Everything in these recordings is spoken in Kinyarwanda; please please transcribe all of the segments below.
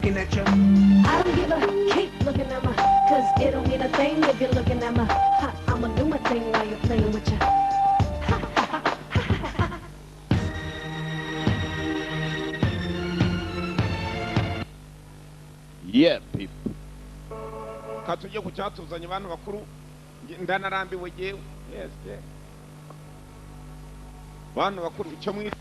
looking at you. I don't give a keep looking at me, cause it don't mean a thing if you're looking at me. I'ma do my thing while you're playing with you. Yeah, people. Katujye ku cyatuzanye abantu bakuru ndanarambiwe yewe. Yes, yeah. Abantu bakuru icyo mwita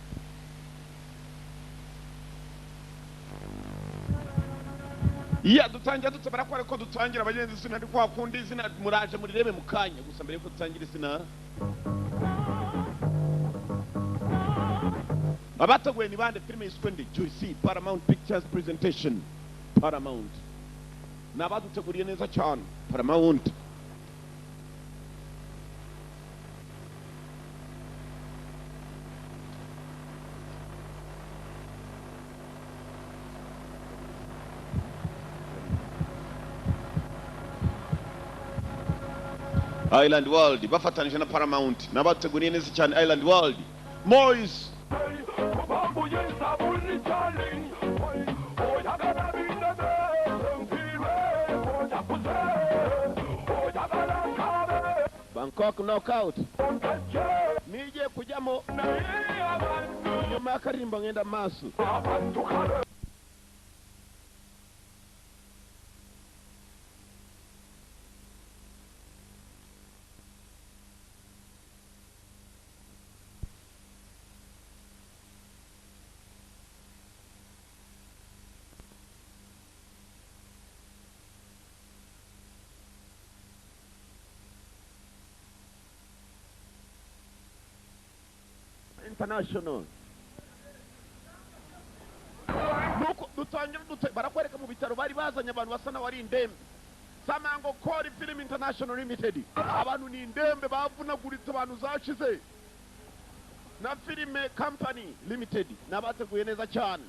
dutangira dutabara ko dutangira abagenzi sina kwa kundi sina muraje murirebe mukanya gusa mbere ko dutangira sina abateguye ni bande filime yiswe ndi Juicy Paramount Pictures presentation Paramount nabaduteguriye neza cyane Paramount Island World bafatanije na Paramount nabateguriye neza cyane Island World Moise Bangkok knockout nije kujamo nyuma y'akarimbo ngenda maso International nuko dutangira barakwereka mu bitaro bari bazanye abantu basa na wari indembe Samango Kori Film International Limited abantu ni indembe bavunaguritse abantu zashize na Filme Company Limited nabateguye neza cyane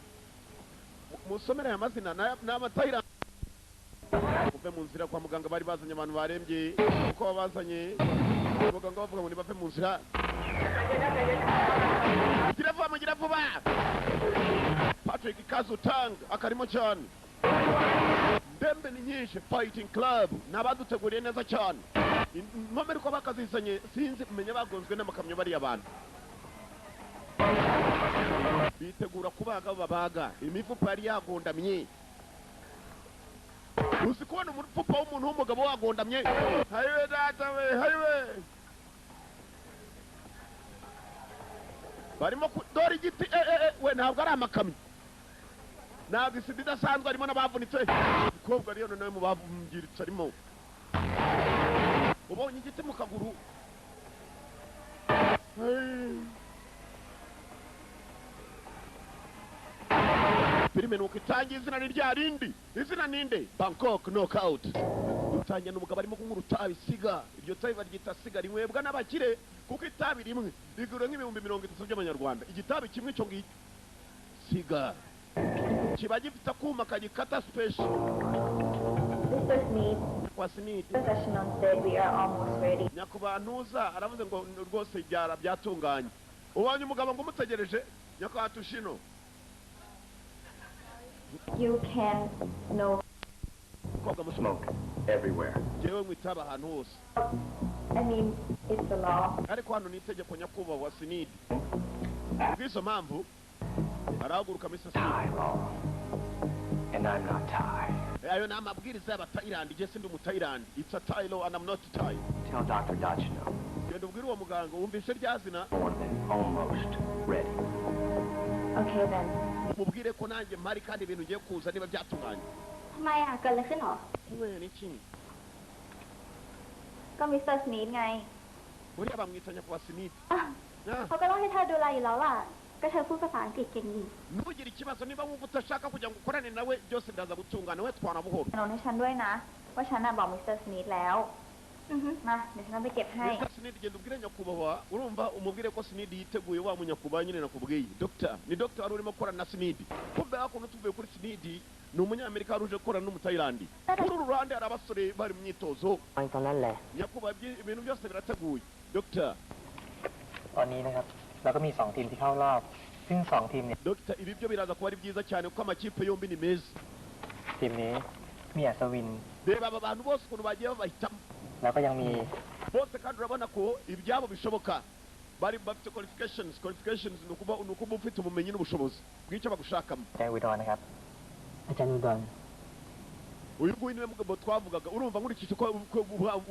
musomera amazina n'amatayira kuve mu nzira kwa muganga bari bazanye abantu barembye uko bazanye muganga bavuga ngo nibave mu nzira Gira vuba Patrick Kazutang akarimo cyane Dembe ni nyinshi Fighting Club nabaduteguriye neza cyane mpamere ko bakazizanye sinzi umenye bagonzwe n'amakamyo bari abantu bitegura kubaga babaga imifupa yari yagondamye usikubona umufupa w'umuntu w'umugabo wagondamye hayiwe data we hayiwe barimo dore igiti we ntabwo ari amakamyo ntabwo isida idasanzwe arimo n'abavunitse umukobwa ariyo nawe mu bavungiritse arimo ubonye igiti mu kaguru filime nuko itangiye izina ni rya rindi izina ninde Bangkok knockout dutangiye n'umugabo arimo kunywa urutabi siga iryo tabi baryita siga rinywebwa n'abakire kuko itabi rimwe rigura nk'ibihumbi 30 by'amanyarwanda igitabi kimwe cyo ngicyo siga kiba gifite akuma kagikata special nyakubantuza aravuze ngo rwose byatunganye ubonye umugabo ngo umutegereje nyakatushino You can know. Smoke everywhere. Jewe mwitaba ahantu hose. I mean, it's a law. Ariko hano nitegeko nyakubahwa sinidi. Biso mpamvu arahaguruka Mr. Smith. And I'm not Thai. Ayo na amabwiriza y'Abatayilandi je sindi umutayilandi. It's a Thai law and I'm not Thai. Tell Dr. Dachino. Genda ubwire uwo muganga wumvishe ryazina. Almost ready. Okay then. Mubwire ko nanjye mpari kandi ibintu ngiye kuza niba byatunganye. ทำไมเกิดอะไรขึ้นหรอ นี่จริง ก็มิสเตอร์สนีทไง uriya bamwita nyakubahwa Smith เขาก็ต้องให้เธอดูแลอยู่แล้วล่ะก็เธอพูดภาษาอังกฤษเก่งดี ntugire ikibazo niba wumva utashaka kugira ngo ukorane nawe byose ndaza gutungana we twana buhoro โน้ตให้ฉันด้วยนะว่าฉันบอกมิสเตอร์สนีทแล้วมาเดี๋ยวฉันไปเก็บให้ Mr. Smith genda ubwire nyakubahwa urumva umubwire ko Smith yiteguye wa munyakubahwa nyine nakubwiye doctor ni doctor wari urimo korana na Smith kumbe hakuno tuvuye kuri Smith ni umunyamerika wari uje gukorana n'umutayilandi kuri uru ruhande hari abasore bari mu myitozo ตอนนั้นแหละ nyakubahwa ibintu byose birateguye doctor ตอนนี้นะครับเราก็มี2ทีมที่เข้ารอบซึ่ง2ทีมเนี่ย doctor ibi byo biraza kuba ari byiza cyane kuko amakipe yombi ni meza ทีมนี้มีอัศวิน reba aba bantu bose ukuntu bagiye babahitamo แล้วก็ยังมี bose kandi urabona ko ibyabo bishoboka bari bafite qualifications ni ukuba ufite ubumenyi n'ubushobozi bw'icyo bagushakamo อาจารย์อุดรนะครับ อาจารย์อุดร uyu nguyu niwe mugabo twavugaga urumva nkurikije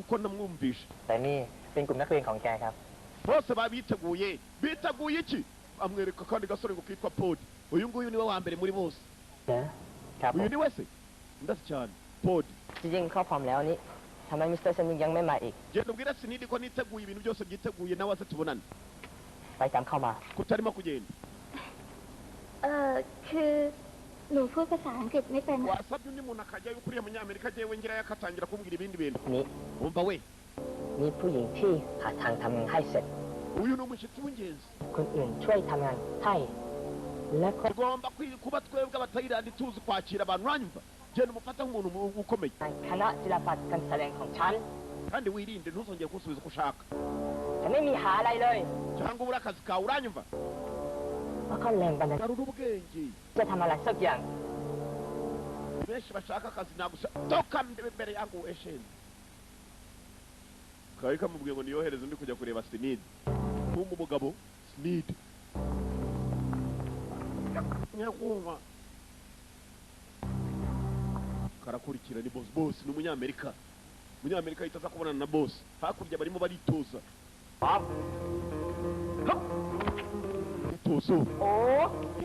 uko namwumvishe แต่นี่เป็นกลุ่มนักเรียนของแกครับ bose biteguye iki amwereka kandi gasore ngo kitwa Pod uyu nguyu niwe wa mbere muri bose ครับ uyu ni wese ndasi cyane Pod จริงๆเขาพร้อมแล้วนี่ทำไมมิสเตอร์สนิทยังไม่มาอีก genda ubwira Sinidi ko niteguye ibintu byose byiteguye nawe aze tubonane ไปตามเข้ามา kutarimo kugenda คือหนูพูดภาษาอังกฤษไม่เป็น wasabye undi muntu akajya yuko uriya munyamerika agiye wengerayo akatangira kumbwira ibindi bintu นี่ wumva we มีผู้หญิงที่หาทางทำงานให้เสร็จ uyu ni umushyitsi w'ingenzi คนอื่นช่วยทำงานให้ และก็ tugomba kuba twebwe abatayirandi tuzi kwakira abantu uranyumva genda umufata nk'umuntu ukomeye คณะศิลปะการแสดงของฉัน kandi wirinde ntuzongere kunsubiza uko ushaka ฉันไม่มีหาอะไรเลย cyangwa ubura akazi kawe uranyumva แล้วก็แรงบันดาล garura ubwenge จะทำอะไรสักอย่าง benshi bashaka akazi nagusha toka mbere yangu eshenzi kari kamubwiye ngo niyohereze undi kujya kureba Sinidi nk'umugabo Sinidi nyakumva karakurikira ni boss ni umunyamerika ahita aza kubonana na boss hakurya barimo baritoza imyitozo โอ้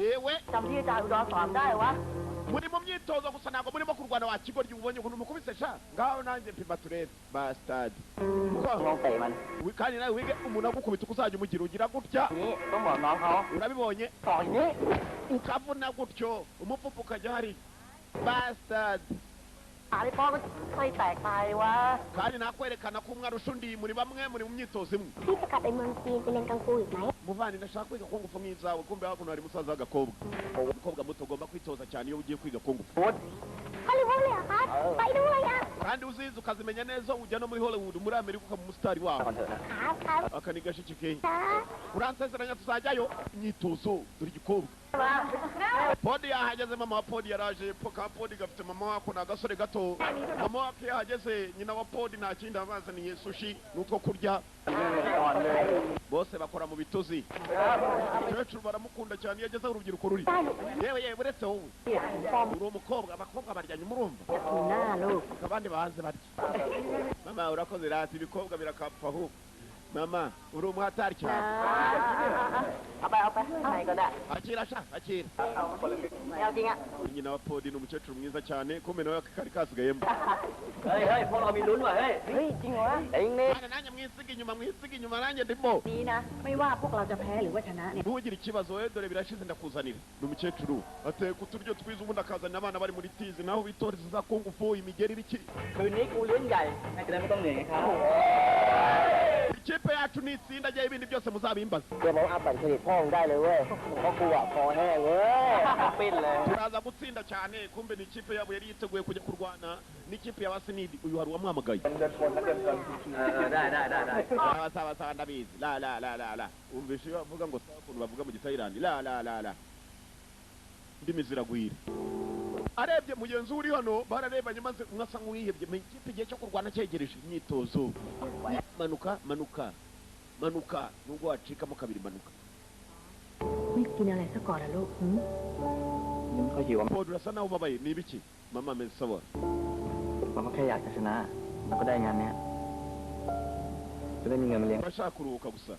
yewe จำที่อาจารย์อุดรสอนได้วะ muri mu myitozo gusa ntabwo murimo kurwana wa kigo ry'ubonye ukuntu mukubise sha ngaho nanjye mpima turebe bastard ลองเตะมัน kandi nawe wige umuntu agukubita uko uzajya umugira ugira gutya นี่ต้องบอกน้องเขา urabibonye ต่อยนี้ ukavuna gutyo umupfupu ukajya hari bastard หาได้ป้อก็ใส่แตกตายวะ kandi nakwerekana ko umwe arusha undi muri bamwe muri mu myitozo imwe พี่จะกลับไปเมืองจีนไปเรียนกังฟูอีกไหม muvandi ndashaka kwiga kungufu nk'izawe kumbe hakuno hari musaza w'agakobwa umukobwa muto ugomba kwitoza cyane iyo ugiye kwiga kungufu ฮอลลีวูดเลยเหรอคะไปด้วยอ่ะ kandi uzizi ukazimenya neza ujya no muri Hollywood muri Amerika ukaba umusitari wabo ก่อนเถอะนะ ครับครับ aka ni gashiki kenya นะ uransezeranya tuzajyayo imyitozo dore igikobwa Podi yahageze mama wa Podi yaraje ka Podi gafite mama wako na gasore gato mama wako yahageze nyina wa Podi nta kindi abazaniye sushi nutwo kurya bose bakora mu bituzi umukecuru baramukunda cyane iyo ageze urubyiruko ruri yewe uretse wowe uri umukobwa abakobwa baryanye umurumva ถูหน้าลูก abandi bahanze barya mama urakoze rati ibikobwa birakapfa ahubwo mama uri umuhatari cyane เอาไปข้างในก็ได้ akira sha akira ไม่เอาจริงอ่ะ nyina wa Podi ni umukecuru mwiza cyane kumbe nawe kari kasigayemo เฮ้ยพวกเรามีลุ้นว่ะเฮ้ย เฮ้ยจริงเหรอเองนี่ Bana nanjye mwisiga inyuma nanjye ndimo นี้นะ ไม่ว่าพวกเราจะแพ้หรือว่าชนะเนี่ย ntugire ikibazo we dore birashize ndakuzanira ni umukecuru ateka uturyo twiza ubundi akazanira abana bari muri tizi naho bitoreza za kungufu imigeri ibiki คืนนี้กูเลี้ยงใหญ่ให้จะได้ไม่ต้องเหนื่อยไงครับ ikipe yacu ni itsinda ryayo ibindi byose muzabimbaza เดี๋ยวผมเอาบัตรเครดิตพ่อมึงได้เลยเว้ยเพราะกูอ่ะคอแห้งเว้ย ปิ้นเลย turaza gutsinda cyane kumbe ni ikipe yabo yari yiteguye kujya kurwana n'ikipe ya Sinidi uyu hari uwamwamagaye ได้ sawa ndabizi la umvishe iyo bavuga ngo sawa ukuntu bavuga mu gisayirani la indimi ziragwira arebye mugenzi uri hano bararebanye maze mwasa nk'uwihebye mu ikipe igihe cyo kurwana cyegereje imyitozo manuka nubwo wacikamo kabiri manuka ไม่กินอะไรซะก่อนนะลูก เขาหิว Pod urasa naho ubabaye ni ibiki mama ameze sawa มันก็แค่อยากจะชนะแล้วก็ได้งานเนี้ยจะได้มีเงินมาเลี้ยง urashaka kuruhuka gusa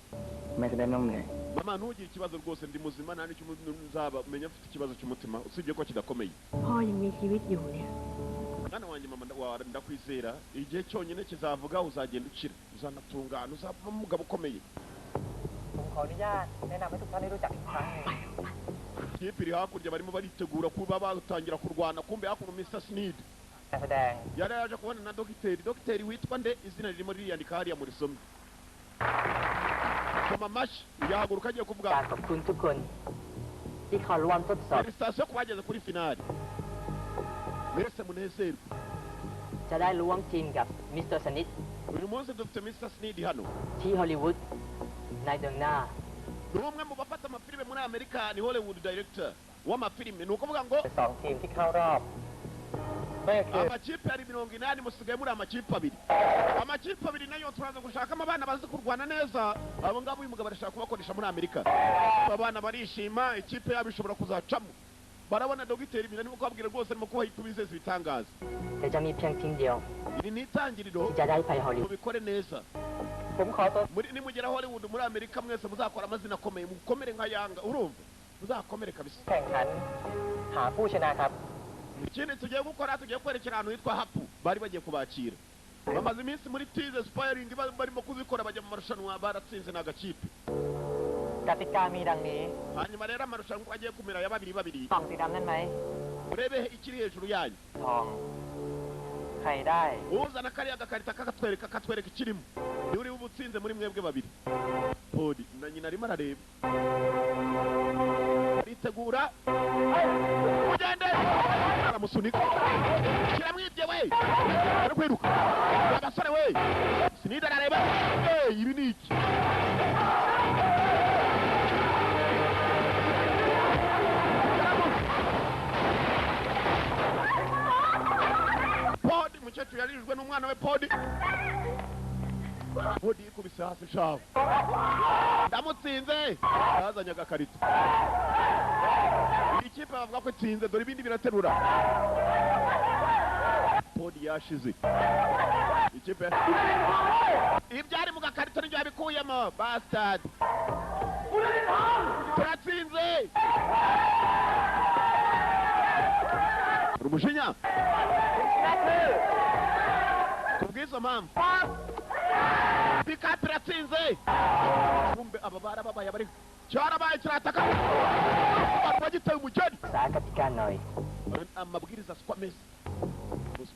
แม่จะได้ไม่ต้องเหนื่อย mama ntugire ikibazo rwose ndi muzima nta n'icyo nzaba umenya mfite ikibazo cy'umutima usibye ko kidakomeye พ่อยังมีชีวิตอยู่เนี่ย mwana wanjye mama ndakwizera igihe cyonyine kizavuga uzagenda ukira uzanatungana uzavamo umugabo ukomeye ผมขออนุญาตแนะนำให้ทุกท่านได้รู้จักอีกครั้ง ikipe iri hakurya barimo baritegura kuba batangira kurwana kumbe hakuno Mr. Sinidi การแสดง yari yaje kubona na dogiteri witwa nde izina ririmo ririyandika hariya muri somwe koma amashyi yahaguruka agiye kuvuga การขอบคุณทุกคนที่เข้าร่วมทดสอบ felicitasiyo ku bageze kuri finali mwese munezerwe จะได้ร่วมทีมกับมิสเตอร์สนิท uyu munsi dufite Mr. Sinidi hano ที่ฮอลลีวูดในเดือนหน้า ni umwe mu bafata amafilime muri Amerika ni Hollywood director w'amafilime ni ukuvuga ngo เป็น2 ทีมที่เข้ารอบ amakipe yari 80 musigaye muri amakipe abiri. Amakipe abiri nayo turaza gushakamo abana bazi kurwana neza. Abo ngabo uyu mugabo arashaka kubakoresha muri Amerika. Abana barishima, ikipe yabo ishobora kuzacamo. Barabona dogiteri binani mu kwabwira rwose arimo kubaha itubizeza ibitangaza. แต่จะมีเพียงทีมเดียว Iri ni itangiriro ที่จะได้ไปฮอลลีวูด mubikore neza. ผมขอตัว Muri nimugera Hollywood muri Amerika mwese muzakora amazina akomeye mukomere nka Yanga urumva muzakomere kabisa. แข่งขันหาผู้ชนะครับ Ikindi tugiye gukora tugiye kwerekera ahantu hitwa Hapu bari bagiye kubakira. Bamaze iminsi muri Tease Aspiring barimo kuzikora bajya mu marushanwa baratsinze n'agakipe. กติกามีดังนี้ Hanyuma rero amarushanwa agiye kumera ya babiri babiri. กล่องสีดำนั่นไหม Urebe ikiri hejuru yanyu. ทองใครได้ Uzana kariya gakarita kakatwereka ikirimo. Ni uri ubutsinze muri mwebwe babiri. Podi na nyina arimo arareba. Aritegura. Ugende. Aramusunika. Kiramwibye we. Ari kwiruka. Abasore we. Sinida arareba. Ibi ni iki? Podi mukecuru yarijwe n'umwana we Podi. Podi ikubise hasi shaho. Ndamutsinze. Yazanye agakarito. Iyi kipe bavuga ko itsinze dore ibindi biraterura. Podi yashize. Ikipe. Ibyari mu gakarito n'ibyo yabikuyemo. Bastard. Turatsinze. Rumushinya. Kubwizo mpamvu. Pikapu iratsinze. Kumbe aba barababaye bari cyarabaye kirataka. Bagiteye umugeni. สากติกาหน่อย Amabwiriza sikwameze.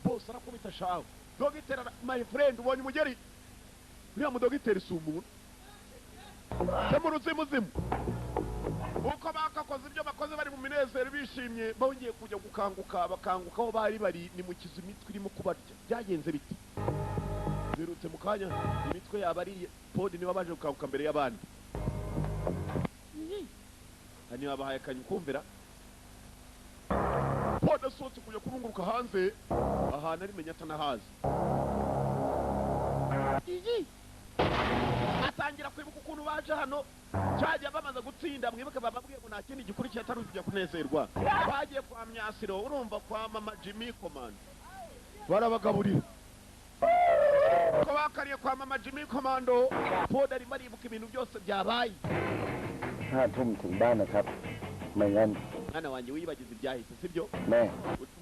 Boss arakubita shaho. Dogiteri my friend ubonye umugeri. Uriya mudogiteri si umuntu. Semuruzi muzimu. Uko bakakoze ibyo bakoze bari mu minezero bishimye bongeye kujya gukanguka bakanguka aho bari ni mu kizu imitwe irimo kubarya. Byagenze biti. Birutse mu kanya imitwe yabari Podi niba baje gukanguka mbere y'abandi. Hani babahaye kanyu kumvira. Podi asohotse kujya kurunguruka hanze ahantu ari menya atanahazi. Atangira kwibuka ukuntu baje hano cyajya bamaze gutsinda mwibuke bababwiye ngo nta kindi gikurikiye atari kujya kunezerwa. Bagiye kwa Myasiro urumva kwa mama Jimmy Command. Barabagaburira. Ko bakariye kwa mama Jimmy Commando Podi ari baribuka ibintu byose byabaye. 5 ทุ่มถึงบ้านนะครับไม่งั้น Mwana wanjye wibagize ibyahise sibyo? แม่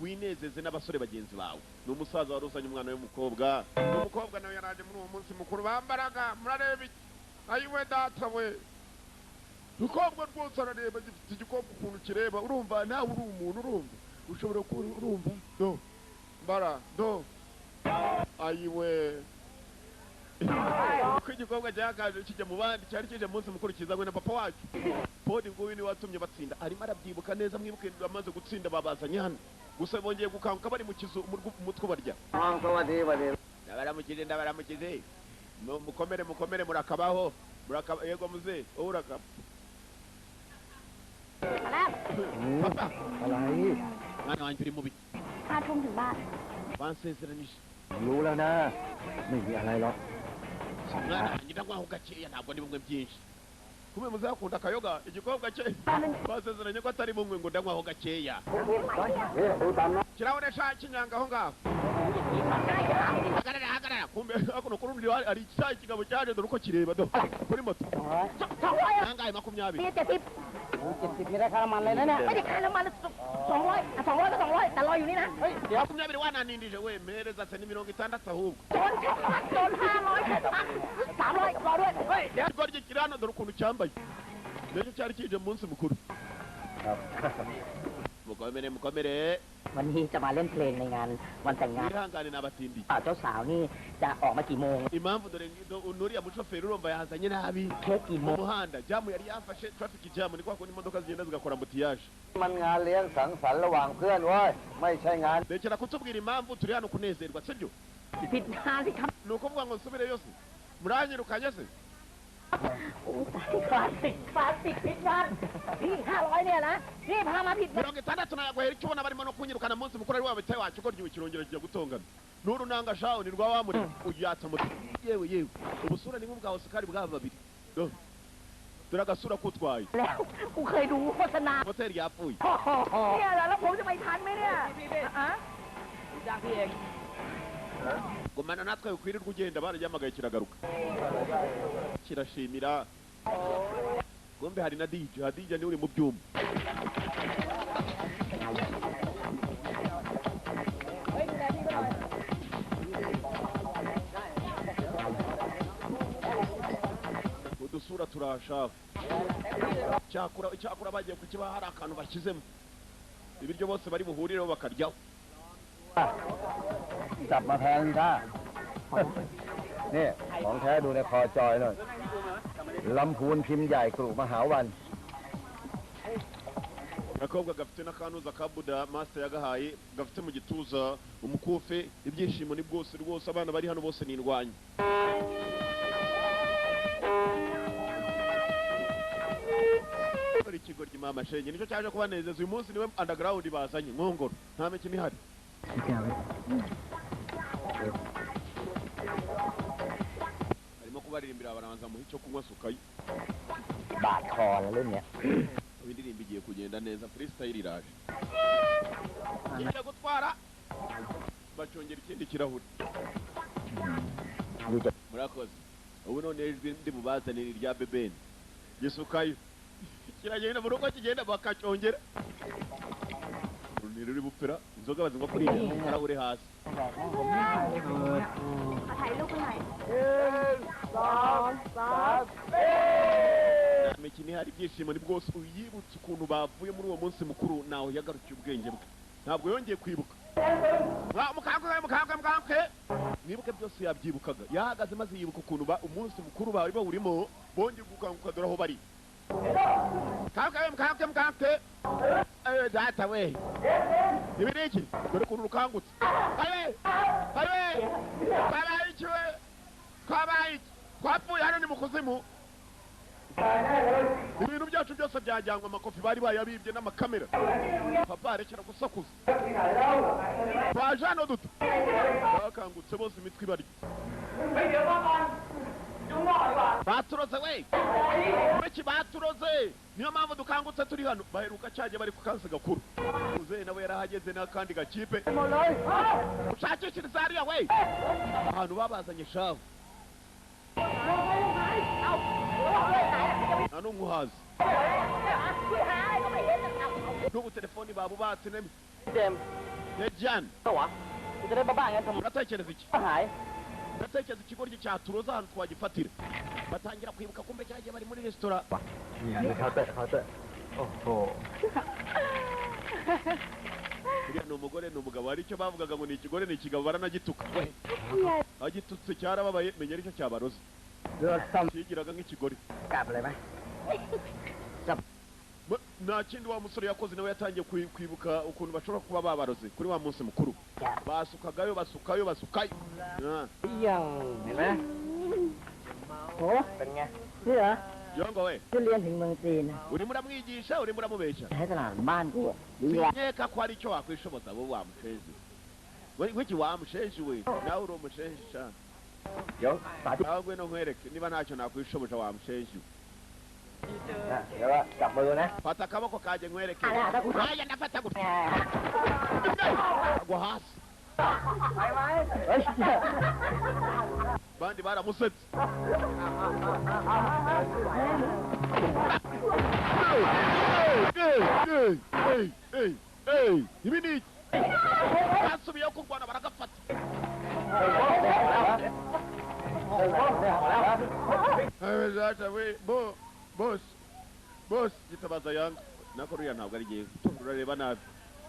Winezeze n'abasore bagenzi bawe. N'umusaza waruzanye umwana w'umukobwa. N'umukobwa nawe yaraje muri uwo munsi mukuru bambaraga murareba iki? Ayiwe data we. Ukobwa rwose arareba gifite igikobwa ukuntu kireba urumva nawe uri umuntu urumva. Ushobora kuba urumva. Do. Mbara do. Ayiwe. Ko igikobwa cyakaje kijya mu bandi cyari kije munsi mukuru kizanywe na papa wacu. Podi nguyu ni watumye batsinda arimo arabyibuka neza mwibuke bamaze gutsinda babazanye hano. Gusa bongeye gukanguka bari mu kizu umutwe barya. สวัสดีสวัสดี Ndabaramukize. Mukomere murakabaho. Yego muze urakaba. Papa. อะไร Mwana wanjye uri mubi. 5 ทุ่มถึงบ้าน Bansezeranije. รู้แล้วนะไม่มีอะไรหรอก Mwana wanjye ndagwaho gakeya ntabwo ndi bumwe byinshi. Kumwe muzakunda akayoga igikobwa cye. Basezeranye ko atari bumwe ngo ndanywaho gakeya. Kirahure sha kinyanga aho ngaho. Hagarara kumbe akuno kurundi ari icyayi kigabo cyaje dore uko kireba do kuri moto. Nangaye 20. 70มีราคาน้ำมันเลยนะเนี่ย ไม่ได้ค่าน้ำมัน200 200ก็200แต่รออยู่นี่นะ เฮ้ยเดี๋ยว 20 wananindije we mpereza se ni 60 ahubwo. โจร500แค่ตังค์300กับรอด้วยเฮ้ย Igoryi kirano dore ukuntu cyambaye. Nicyo cyari kije munsi mukuru. ครับ Mukomere. วันนี้จะมาเล่นเพลงในงานวันแต่งงาน Ihangane n'abatindi. เจ้าสาวนี่จะออกมากี่โมง Impamvu dore unuriya mushoferi urumva yazanye nabi. เค้กกี่โม Mu ง muhanda jamu yari yafashe traffic jam ni kwa ko imodoka zigenda zigakora ambutiyage. มันงานเลี้ยงสังสรรค์ระหว่างเพื่อนเว้ยไม่ใช่งาน Rekera kutubwira impamvu turi hano kunezerwa sibyo? ผิดงานสิครับ Nuko vuga ngo nsubire yose. Muranyirukanye se? โอ้ตายคลาสสิกผิดวันพี่500เนี่ยนะพี่พามาผิดวัน mirongo itandatu nagwahera icyo ubona barimo no kunyirukana munsi mukuru ari wabitaye wacu ko ryuwe kirongera kijya gutongana n'urunanga shaho ni rwa wamuri uyatsa muti yewe ubusura ni nk'ubwa Oscar bwa babiri dore agasura kutwaye แล้วกูเคยดูโฆษณา hoteli yapfuye เนี่ยแหละแล้วผมจะไปทันไหมเนี่ยอะจ้างพี่เอง gumana natwe ukwirirwa ugenda barajyamagaye kiragaruka kirashimira gombe hari na DJ ni uri mu byuma udusura turashaka cyakura bagiye kukiba hari akantu bashyizemo ibiryo bose bari buhurireho bakaryaho จับมาแทนท่านี่ของแท้ดูในคอจอยหน่อยลำพูนพิมพ์ใหญ่กรุมหาวัน agakobwa gafite n'akanuza ka buda master yagahaye gafite mu gituza umukufe ibyishimo ni bwose rwose abana bari hano bose nindwanye ikigo ry'imama shenge nicyo cyaje kubanezeza uyu munsi niwe underground bazanye nkongoro nta mikino ihari harimo kubaririmbira barabanza muha icyo kunywa sukayo บาดคอแล้วเล่นเนี่ย indirimbo igiye kugenda neza freestyle iraje igiye gutwara bacongera ikindi kirahuri murakoze ubu none ijwi ndi bubazanira irya bebeni gisukayo kiragenda mu rugo kigenda bakacongera ruri bupfira inzoga bazinywa kuri iyi karahuri hasi ขอถ่ายรูปกันหน่อย imikino ihari ibyishimo ni bwose uyibutse ukuntu bavuye muri uwo munsi mukuru nawe yagarukiye ubwenge bwe ntabwo yongeye kwibuka mukambwe mwibuke byose yabyibukaga yahagaze maze yibuka ukuntu umunsi mukuru bari bawurimo bongeye gukanguka dore aho bari mukambwe data we ibi ni iki dore ukuntu rukangutse twabaye iki we twabaye iki twapfuye hano ni mu kuzimu ibintu byacu byose byajyanywe amakofi bari bayabibye n'amakamera papa arekera gusakuza twaje hano duto bakangutse bose imitwe ibarya baturoze we ureki baturoze niyo mpamvu dukangutse turi hano baheruka cyaje bari ku kansi gakuru uze nawe yarahageze n'akandi gakipe ushakishiriza hariya we ahantu babazanye shavu nta n'umwe uhazi n'ubu telefoni babubatse nemi เจมส์ nejyane ตัววะกูจะได้บ้าๆงั้นทำไม uratekereza iki หาย uratekereza ikigoryi cyaturoza ahantu twagifatira batangira kwibuka kumbe cyagiye bari muri resitora นี่เคาน์เตอร์โอ้โห uriya ni umugore ni umugabo hari icyo bavugaga ngo ni ikigore ni ikigabo baranagituka agitutse cyarababaye menya aricyo cyabaroze เลือดซ้ kigiraga nk'ikigore ำกลับเลยไหม nta kindi wa musore yakoze nawe yatangiye kwibuka ukuntu bashobora kuba babaroze kuri wa munsi mukuru basukagayo basukayo Ah. ยังเห็นไหมโหเป็นไงนี่เหรอ yongo we จะเรียนถึงเมืองจีนนะ urimo uramwigisha urimo uramubeshya ให้ตลาดบ้านกูดีกว่า sinkeka ko hari icyo wakwishoboza wowe wamushenzi wiki wamushenzi we nawe uri umushenzi sha เดี๋ยวสาธิต nawe ngwino nkwereke niba ntacyo nakwishoboza wamushenzi เดี๋ยวว่าจับมือนะ fata akaboko kanjye nkwereke Ala, ndagufata. aya ndafata gutya agwa hasi เฮ้ย bandi baramusetse ibi ni iki basubiyeho kurwana baragafata bosi gitabaza yanga nako ruriya ntabwo ari jyewe urareba nabi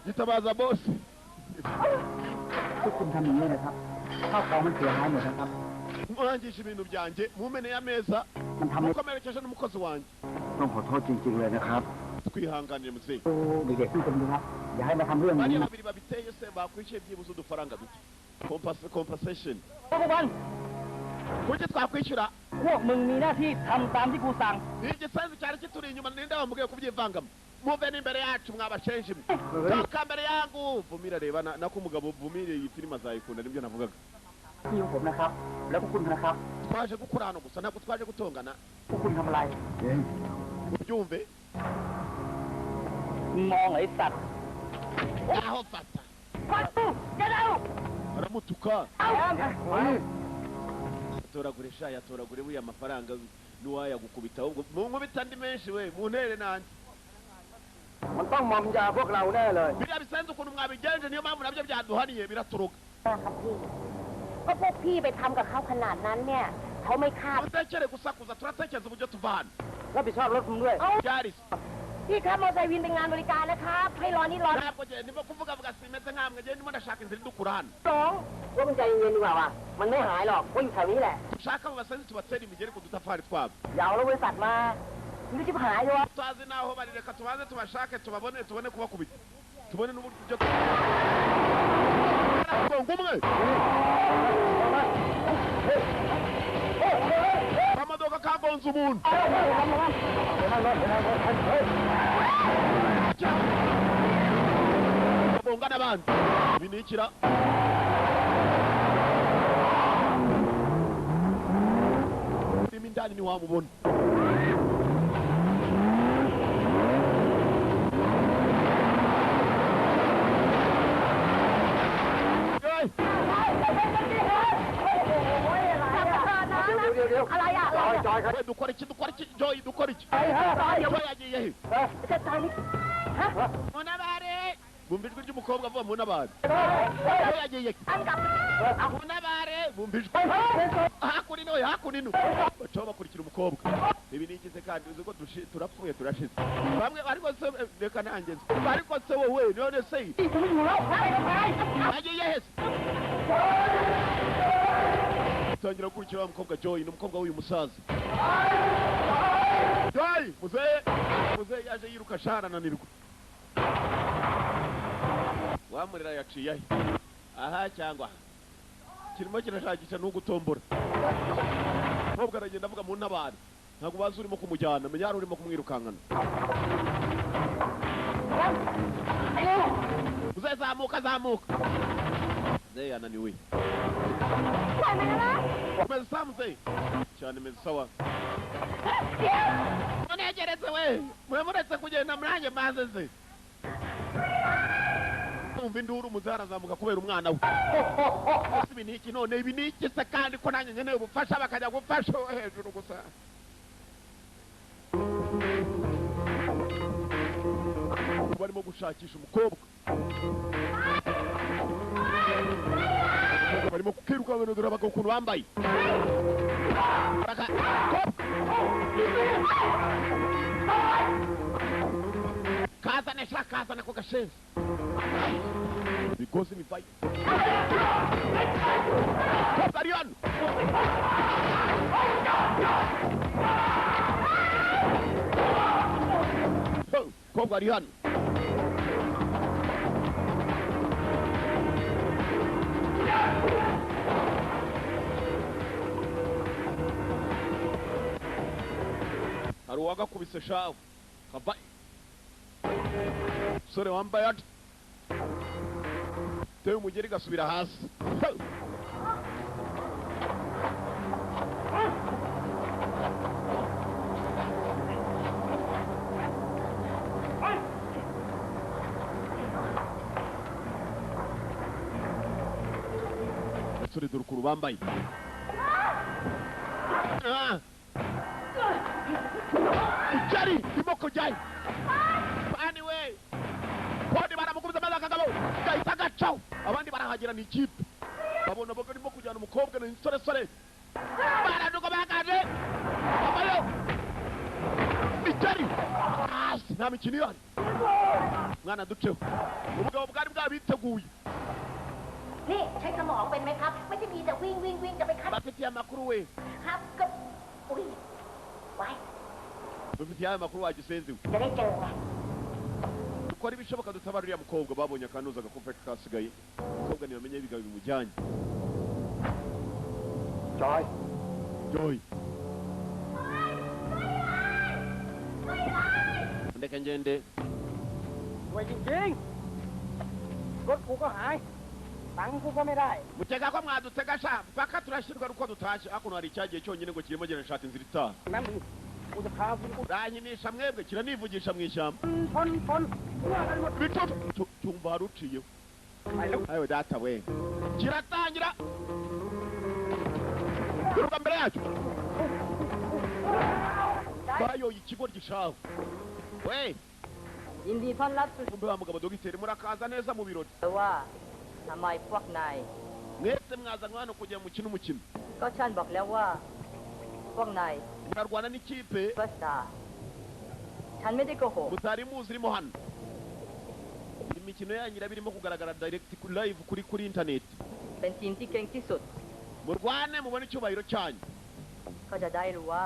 gitabaza bosi ทุกคนทำอย่างนี้นะครับข้าวของมันเสียหายหมดนะครับ mwangisha ibintu byanjye mumeneye ameza มันทำให้ mukomerekeje n'umukozi wanjye ต้องขอโทษจริงๆเลยนะครับ twihanganire muzehe เด็กๆที่เป็นครับอย่าให้มาทำเรื่อง bariya นี้ babiri babiteye se bakwishyuye byibuze udufaranga duke compensation ทุกคน kuki twakwishyura พวกมึงมีหน้าที่ทำตามที่กูสั่ง ni igisazi cyari kituri inyuma ninde wamubwiye kubyivangamo muve n'imbere yacu mwabashenje toka mbere yangu vumira reba nako umugabo vumire iyi filime azayikunda nibyo navugaga พี่ของผมนะครับ แล้วพวกคุณนะครับ twaje gukura hano gusa ntabwo twaje gutongana พวกคุณทำอะไร ubyumve มองไอ้สัตว์ aho fata ฟัดกูแกเดา aramutuka เอา yatoragure sha yatoragure buriya amafaranga n'uwayagukubita ahubwo munkubita andi menshi we muntere nanjye มันต้องมอมยาพวกเราแน่เลย biriya bisanzwe ukuntu mwabigenje niyo mpamvu nabyo byaduhaniye biraturuka ครับพี่ก็พวกพี่ไปทำกับเขาขนาดนั้นเนี่ยเขาไม่ฆ่า mutekere gusakuza turatekereza uburyo tuvana รับผิดชอบรถมึงด้วย byari พี่ครับมอเตอร์ไซค์วินเป็นงานบริการนะครับให้รอนี่รอ ntabwo njye ndimo kuvuga vuga simeze nkamwe njye ndimo ndashaka inzira idukura hano ร้อง ว่ามึงใจเย็นๆดีกว่าว่ะมันไม่หายหรอกวิ่งแถวนี้แหละ dushaka abo basazi tubatere imigeri ku dutafari twabo อย่าเอารถบริษัทมามึงจะหายด้วย tutazi n'aho bari reka tubanze tubashake tubone kubakubita tubone n'uburyo umugongo umwe akamodoka kagonze umuntu kagonga n'abandi ibi ni ikira urimo indani ntiwamubonaอะไรอ่ะ จอยครับ dukora iki joyi dukora iki joyi yagiye he จะตายนี่ฮะ munabare bumva ijwi ry'umukobwa avuga munabare joyi yagiye he munabare bumva ijwi hakuno hakuno bacaho bakurikira umukobwa ibi ni ikize kandi uzi ko turapfuye turashize bamwe ariko se reka nanjye ariko se wowe none se yagiye he tangira gukurikira wa mukobwa Joy n'umukobwa w'uyu musaza Joy muzehe yaje yiruka shara nanirwa wamurira yaciye aha cyangwa kirimo kirashakisha n'ugutombora mukobwa aragenda avuga mu ntabari ntabwo bazi urimo kumujyana menya urimo kumwirukankana muzehe zamuka muzehe yananiwe umeze sawa muzehe cyane meze sawa munegereze we muretse kugenda murange maze se umva induru muzehe arazamuka kubera umwana we ibi ni iki none ibi ni iki se kandi ko nanjye nkeneye ubufasha bakajya gufasha hejuru gusa barimo gushakisha umukobwa barimo kwiruka banodora abagabo ukuntu bambaye kazana ako gashenzi bigozi bivayo kobwa ari hano kobwa ari hano hari uwagakubise shawe kavaye umusore wambaye ati tewe umugeri gasubira hasi umusore dore ukuntu bambaye Jari, imoko jai. Pani we. Kodi baramukubita maze akagabo. Gahita gacaho. Abandi barahagira ni ikipe. Babona boga arimo kujyana umukobwa ni sore. Baraduka bagaje. Abayo. Jari. Nta mikino ihari. Mwana duceho. Ubugabo bwari bwabiteguye. นี่ใช้สมองเป็นไหมครับไม่ใช่มีแต่วิ่งจะไปคัด Bafitiye amakuru we. ครับก็อุ้ยไว้ Bafitiye amakuru wagisenze we. จะได้เจอไง Dukora ibishoboka dutabara uriya mukobwa babonye akanuza agakombe kasigaye. Umukobwa ntibamenye ibigabi bimujyanye.จอย Joy. Ndeke ngende. รวยจริงๆรถกูก็หายตังค์กูก็ไม่ได้ Mutega ko mwadutega sha mpaka turashirwa ruko dutashe akuno hari cyagiye cyonyine ngo kirimo gera shati inzira itaha. นั่นมึงกูจะพาคุณกู Ranyinisha mwebwe kiranivugisha mu ishyamba. พนว่ากันหมด Bito tumba ruciye. ไปแล้ว Ayo data we. Kiratangira. Kuruka mbere yacu. Bayo ikigo gishaho. We. ยินดีต้อนรับสู่ Kumbe wa mugabo dogiteri murakaza neza mu birori. ว่าทำไมพวกนาย Mwese mwazanywe hano kugira mukino umukino. ก็ฉันบอกแล้วว่า พวกนาย Murarwana n'ikipe. เฟิร์สตาฉันไม่ได้โกหก Mutari muzi irimo hano. Imikino yanyu irabirimo kugaragara direct live kuri internet. เป็นทีมที่เก่งที่สุด Murwane mubone icyubahiro cyanyu. ก็จะได้รู้ว่า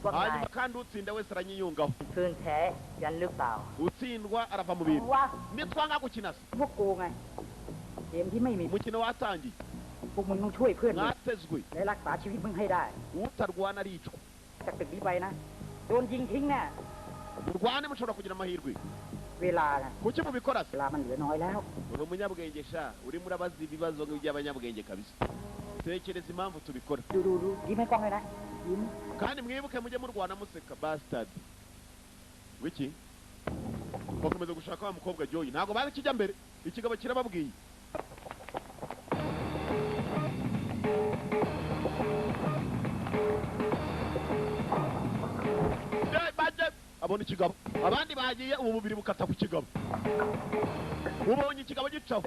พวกนาย Hanyuma kandi utsinda wese aranyiyungaho. คืนแท้ยันหรือเปล่า Utsindwa arava mu bintu. ว่า Nitwanga gukina se. พวกกูไงเกมที่ไม่มี Umukino watangiye. พวกมึงต้องช่วยเพื่อนมึง Mwatezwe. และรักษาชีวิตมึงให้ได้ Utarwana aricwa. จากตึกนี้ไปนะโดนยิงทิ้งแน่ Murwane mushobora kugira amahirwe. เวลานะ Kuki mubikora เว se? ลามันเหลือน้อยแล้ว Uri umunyabwenge sha. Urimo urabaza ibibazo nk'iby'abanyabwenge kabisa. Tekereza impamvu tubikora. ดูยิ้มให้กล้องเลยนะยิ้ม Kandi mwibuke mujye murwana museka bastard. Wiki? Bakomeza gushaka wa mukobwa Joy. Ntago bazi kijya mbere. Ikigabo kirababwiye. Baje abona ikigabo. Abandi bagiye ubu bubiri bukata ku kigabo. Ubonye ikigabo gicaho.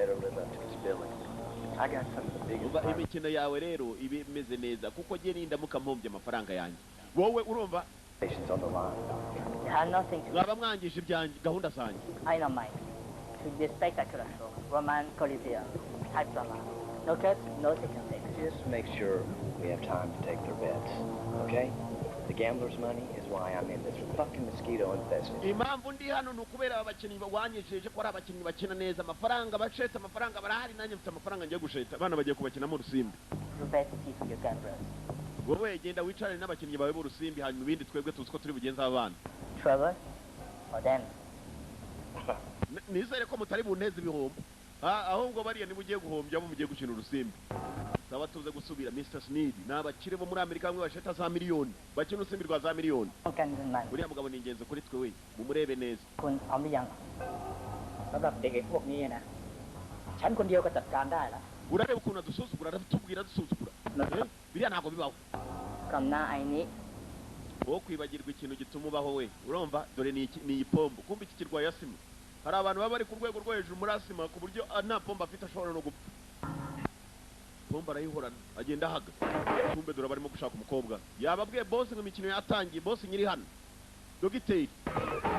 I got some of the biggest Uba imikino yawe rero ibe imeze neza kuko jye nindamuka mpombye amafaranga yanjye. Wowe urumva violations on the line. You have nothing to mwaba mwangije ibyanjye gahunda zanjye. I know mine to be spectacular show Roman Coliseum type drama no cuts no section takes Just make sure we have time to take their bets, okay? The gambler's money is why I'm in this fucking mosquito infested. Impamvu ndi hano ni ukubera aba bakinnyi wanyejeje ko ari abakinnyi bakina neza amafaranga basheta amafaranga barahari nanjye mfite amafaranga ngiye gusheta abana bagiye kubakina mu rusimbi. you better teach your gamblers Wowe genda wicarane n'abakinnyi bawe b'urusimbi hanyuma ibindi twebwe tuzi ko turi bugenza abana. Trevor or them Nizere ko mutari buneze ibihombo. Ahubwo bariya ni mugiye guhombya bo mugiye gukina urusimbi. Saba tuze gusubira Mr. Sneed n'abakire bo muri Amerika bamwe basheta za miliyoni bakina urusimbi rwa za miliyoni. ป้องกันเงินมัน Uriya mugabo ni ingenzi kuri twe we mumurebe neza. คุณพร้อมหรือยัง สำหรับเด็กไอ้พวกนี้นะฉันคนเดียวก็จัดการได้แล้ว Urareba ukuntu adusuzugura aratubwira dusuzugura. Biriya ntabwo bibaho. กำหน้าไอ้นี้ Wowe kwibagirwa ikintu gituma ubaho we urumva dore ni iyi pombo kumbe iki kirwaye asima. Hari abantu baba bari ku rwego rwo hejuru muri asima ku buryo nta pombo afite ashobora no gupfa. Pombo arayihorana agenda ahaga. Kumbe dore barimo gushaka umukobwa. Yababwiye boss ngo imikino yatangiye boss nyiri hano. Dogiteri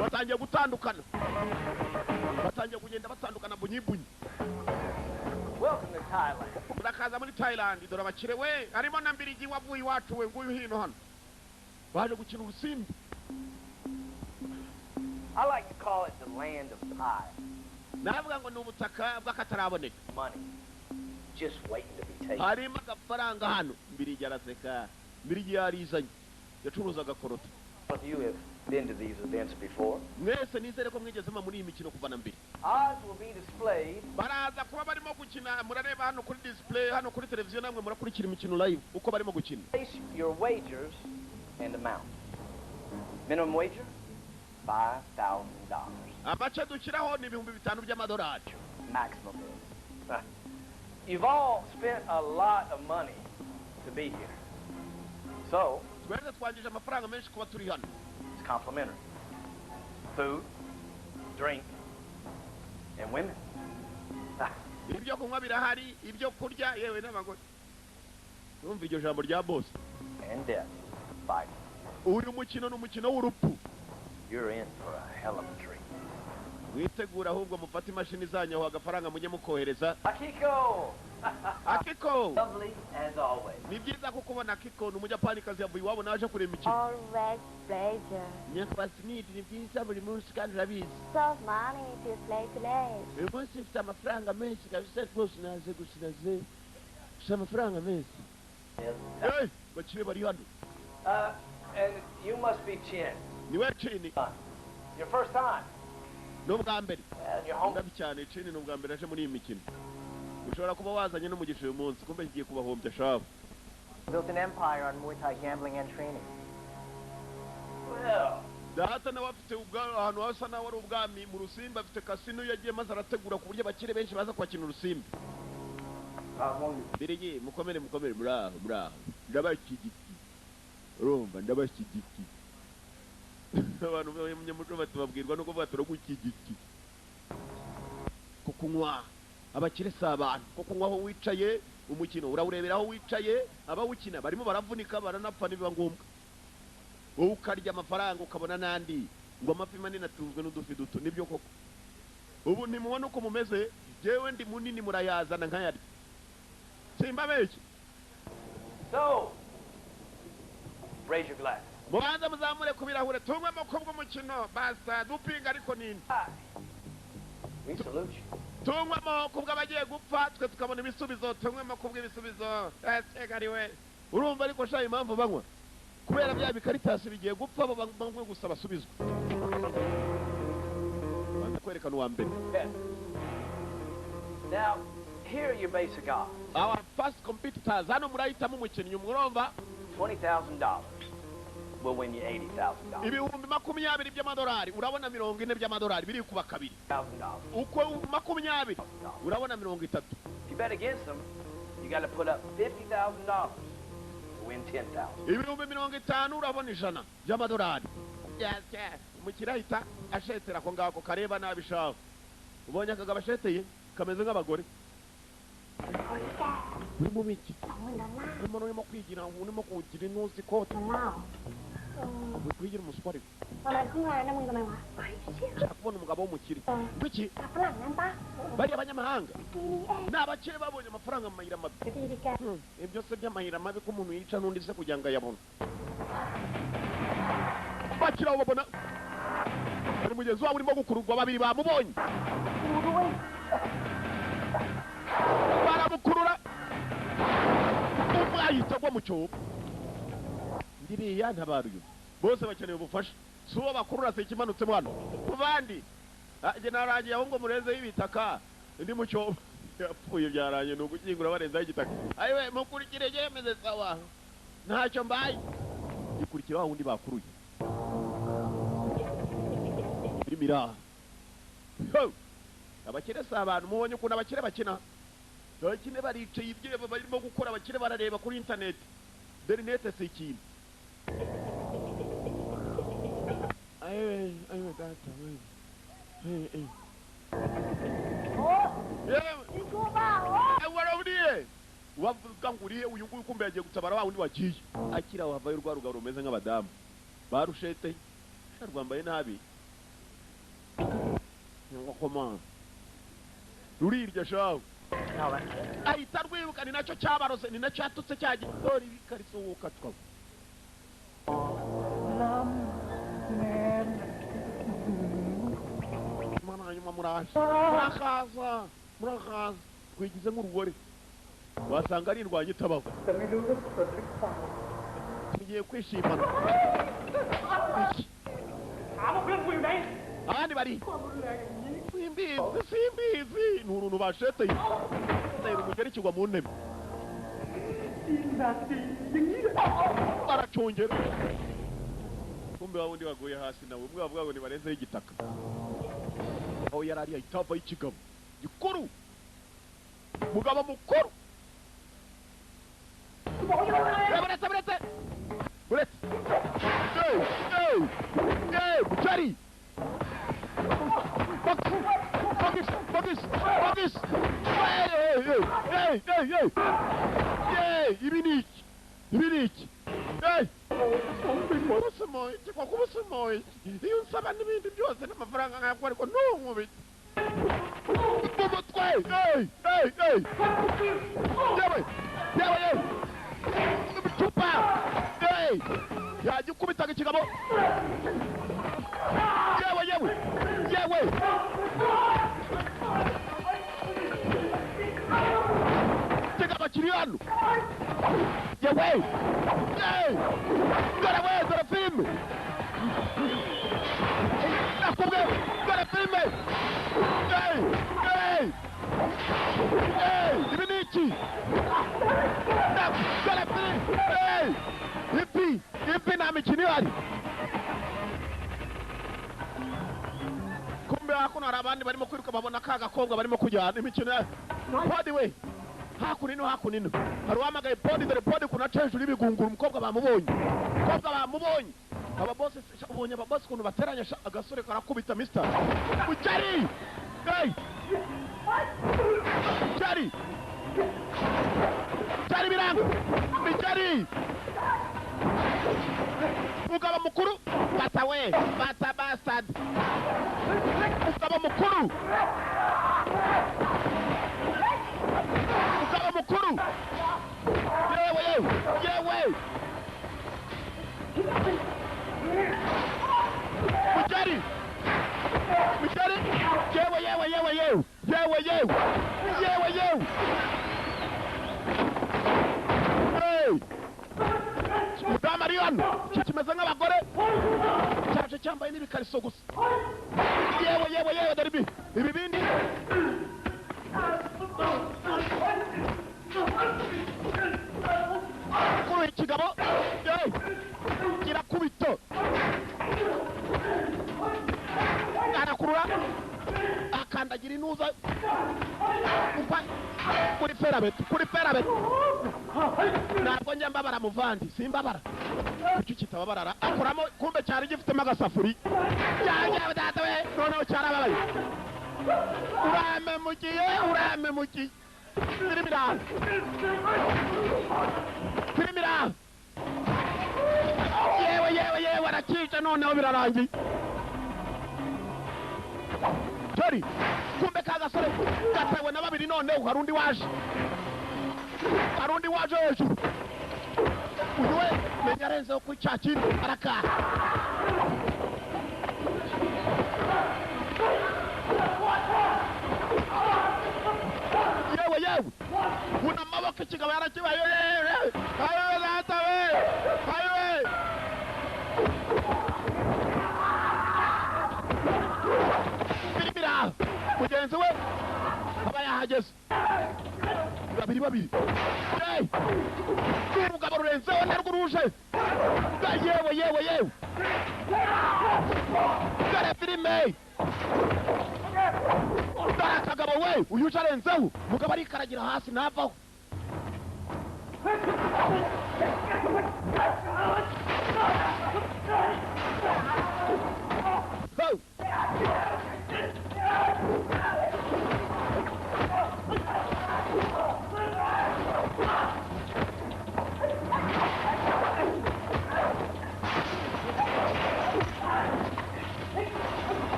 batangiye gutandukana. Batangiye kugenda batandukana bunyibunyi. Welcome to Thailand. Murakaza muri Thailand dore abakire we harimo na mbirigi wavuye iwacu we nguyu hino hano. Baje gukina urusimbi. I like to call it the land of pie. Navuga ngo ni ubutaka bw'akataraboneka. Money. Just waiting to be taken. Harimo agafaranga hano. Mbirigi araseka. Mbirigi yarizanye. Yacuruzaga korota. Some of you have been to these events before. Mwese nizere ko mwigeze muba muri iyi mikino kuva na mbere. Odds will be displayed. Baraza kuba barimo gukina murareba hano kuri display hano kuri televiziyo namwe murakurikira imikino live uko barimo gukina. Place your wagers and amount. Minimum wager, $5,000. Amace dushyiraho ni $5,000 by'amadolari. Maximum is. You've all spent a lot of money to be here. So, Twese twangije amafaranga menshi kuba turi hano. it's complimentary. Food, drink, and women. Ibyo kunywa birahari, ibyo kurya yewe n'abagore. Urumva iryo jambo rya boss. And death. Fight. Uyu mukino ni umukino w'urupfu. You're in for a hell of a treat. Mwitegura ahubwo mufate imashini zanyu aho agafaranga mujye mukohereza. Akiko! Akiko! Lovely as always. Ni byiza ko kubona Akiko ni umujapanikazi yavuye iwabo naje kureba imikino. always pleasure Nyakubahwa Sneed ni byiza buri munsi kandi urabizi. so money to play today Uyu munsi mfite amafaranga menshi kabisa rwose naze gukina ze. Mfite amafaranga menshi. Hey! bakire bari hano And you must be Chin. niwe Chini Your first time. ni ubwa mbere And you're home. ndabi cyane Chini ni ubwa mbere aje muri iyi mikino ushobora kuba wazanye n'umugisha uyu munsi kumbe ngiye kubahombya shabu Built an empire on Muay Thai gambling and training. Well, data nawe afite ahantu hasa nawe ari ubwami mu Rusimbi afite kasino yagiye maze arategura ku buryo abakire benshi baza kwakina Urusimbi birigi mukomere muraho ndabashyigikiye urumva ndabashyigikiye abantu b'abanyamuco batubabwirwa no kuvuga turagushyigikiye ko kunywa abakire si abantu ko kunywa aho wicaye umukino urawurebera aho wicaye abawukina barimo baravunika baranapfa nibiba ngombwa wowe ukarya amafaranga ukabona n'andi ngo amafi manini atunzwe n'udufi duto nibyo koko ubu ntimubona uko mumeze jewe ndi munini murayazana nkayarya simba beki so, raise your glass. mubanza muzamure ku birahure tunywe amako bw'umukino basa dupinga ariko nini Hi. We salute you. tunywe amako bw'abagiye gupfa twe tukabona ibisubizo tunywe amako bw'ibisubizo egariwe urumva ariko sha impamvu banywa kubera bya bikaritasi bigiye gupfa banywe gusa basubizwa banza kwerekana uwa mbere Yes. Now, here are your basic odds. our first competitors hano murahitamo umukinnyi umuromba $20,000 will win you $80,000. ibihumbi 20 by'amadolari urabona 40 by'amadolari biri kuba kabiri $1,000. uko 20 urabona 30 If you bet against them, you got to put up $50,000 to win $10,000. ibihumbi 50 urabona 100 by'amadolari umukiriya ahita ashetera ako ngako kareba nabi shaho ubonye akaga basheteye kameze nk'abagore uri mu biki umuntu urimo kwigira urimo kugira intuzi kote uri kwigira umuswari ตอนนั้นครึ่งล้านนะมึงทำไมวะ ushaka kubona umugabo w'umukire biki กับฝรั่งนั้นปะ bari abanyamahanga ทีนี้เอง ni abakire babonye amafaranga mu mayira mabi ดีดีแก ibyo se by'amahira mabi ko umuntu yica n'undi se kugira ngo ayabone bakira abo babona bari mugenzi wabo urimo gukururwa babiri bamubonye ดูด้วย baramukurura umwe ahita agwa mu cyobo ndiriya ntabaruye bose bakeneye ubufasha si uwo bakurura se ikimanutsemo hano ku bandi njye narangiye aho ngo murenzeho ibitaka ndi mu cyobo yapfuye byarangiye ni ugukingura barenzaho igitaka ayiwe mukurikire yemeze sawa ntacyo mbaye gikurikira wa wundi bakuruye irimo iraha abakire si abantu mubonye ukuntu abakire bakina abakire baricaye ibyo barimo gukora abakire barareba kuri interineti interineti si ikintu ayiwe data waraburiye wavuga ngo uriye uyu nguyu kumbe yagiye gutabara wa wundi wagiye akira aho havayo rwa rugabo rumeze nk'abadamu barushete rwambaye nabi nkokoma rurirya shawe ahita rwibuka ni nacyo cyabarose ni nacyo yatutse cya gitori bikariso wukatwa mana hanyuma murakaza twigize nk'urugore wasanga ari indwanya itabaho tugiye kwishimana abandi bari simbizi ni uruntu basheteye umugeri kigwa mu ntebe baracungera kumbe wa wundi waguye hasi nawe umwe bavuga ngo nibarenzeho igitaka aho yari ari ahita havaho ikigabo gikuru umugabo mukuru buretse mucari Focus! Hey! Ibi ni iki? Hey! Kubusumoye. Iyo nsaba n'ibindi byose n'amafaranga nkayakora ariko ntunkubite. Umutwe! Hey! Yewe! Chupa! Hey! Yajya ukubitaga ikigabo. Yewe! kiri hano yewe dore we dore filime nakubwe dore filime ibi ni iki dore filime ipi nta mikino ihari kumbe hakuno hari abandi barimo kwiruka babona ka gakobwa barimo kujyana imikino ya podi we hakunino hari uwamagaye podi dore podi kunaca hejuru y'ibigunguru umukobwa bamubonye ababosi ubonye ababosi ukuntu bateranya agasore karakubita mister Bujari Bujari birango Bujari mugabo mukuru bata bastard mugabo mukuru yewe Bujari yewe mudamu ari hano kimeze nk'abagore cyaje cyambaye n'ibikariso gusa yewe dore ibi bindi kuri ikigabo kirakubito arakurura akandagira inuza kuri ferabeti ntabwo njya mbabara muvandi simbabara kuki kitababarara akuramo kumbe cyari gifitemo agasafuri cyangwa data we noneho cyarababaye uramemukiye firimira yewe arakica noneho birarangiye Jori kumbe ka gasore gatewe na babiri noneho hari undi waje hejuru uyu we menya arenzeho kuri cya kintu arakaha yewe una amaboko ikigabo yarakibaye ayo data we birimira mugenzi we aba yahageze babiri umugabo rurenzeho narwo ruje yewe dore filime dore akagabo we uyu uje arenzeho umugabo arikaragira hasi ntavaho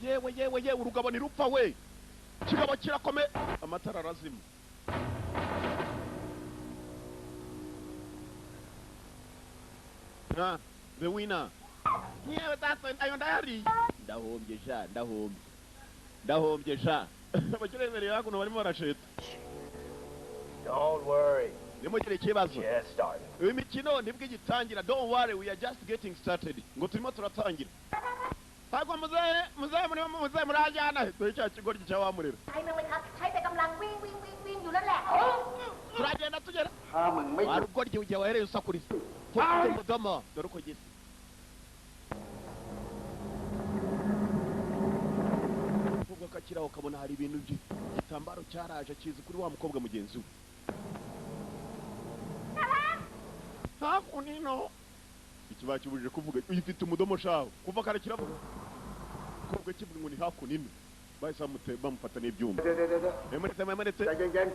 yewe urugabo ntirupfa we kigabo kirakome amatara arazima the winner yewe data ayo ndayari ndahombye sha abakiremereye hakuno barimo barasheta Don't worry. nimugire ikibazo Just started. imikino nibwo igitangira don't worry we are just getting started ngo turimo turatangira Hagwa muze murajyana dore cya kigori cya wamurera ใช้ไม่ครับใช้แต่กำลังวิ่งอยู่นั่นแหละ turagenda tugera ถ้ามึงไม่หยุด hari ubwo igihe wahereye usakuriza mudomo dore uko gisa ubwo kakiraho ukabona hari ibintu igitambaro cyaraje kizi kuri wa mukobwa mugenzi we hakunino ikiba kibujije kuvuga uyifite umudomo shaho kuva kare kiravuga kobwe kivuga ngo ni hakunino bahise bamufata n'ibyuma เดี๋ยว emeretse ใจเย็น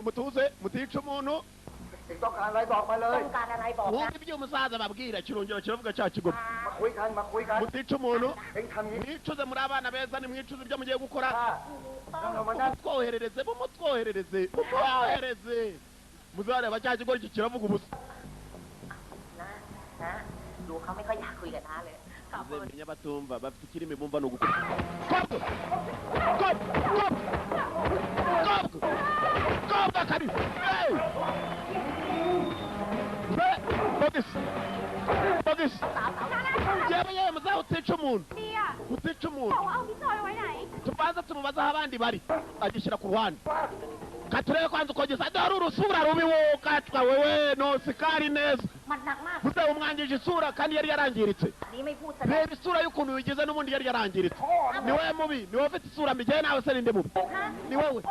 mutuze mutice umuntu ๆเองต้องการอะไรบอกมาเลย ต้องการอะไรบอก wumva นะ ibyo umusaza babwira kirongera kiravuga cya kigo มาคุยกัน mutice umuntu เองทำอย่างนี้ mwicuze muri abana beza nimwicuze ibyo mugiye gukora ต้องเรามานั่ง mumutwoherereze muzareba cya kigo kiravuga ubusa นะดูเขาไม่ค่อยอยากคุยกับน้าเลยเขา zemenya batumva bafite ikirimi bumva no gukora kobwa kari bogis yewe muzaho utica umuntu utica umuntu tubanza tumubaza aho abandi bari agishyira ku ruhande katurebe kwanza ukogeza dore urusura rubi wowe katwa wewe nosikari neza uze umwangije isura kandi yari yarangiritse reba isura y'ukuntu wigize n'ubundi yari yarangiritse ni wowe mubi ni wowe ufite isura mbi jyewe nawe se ninde mubi ni wowe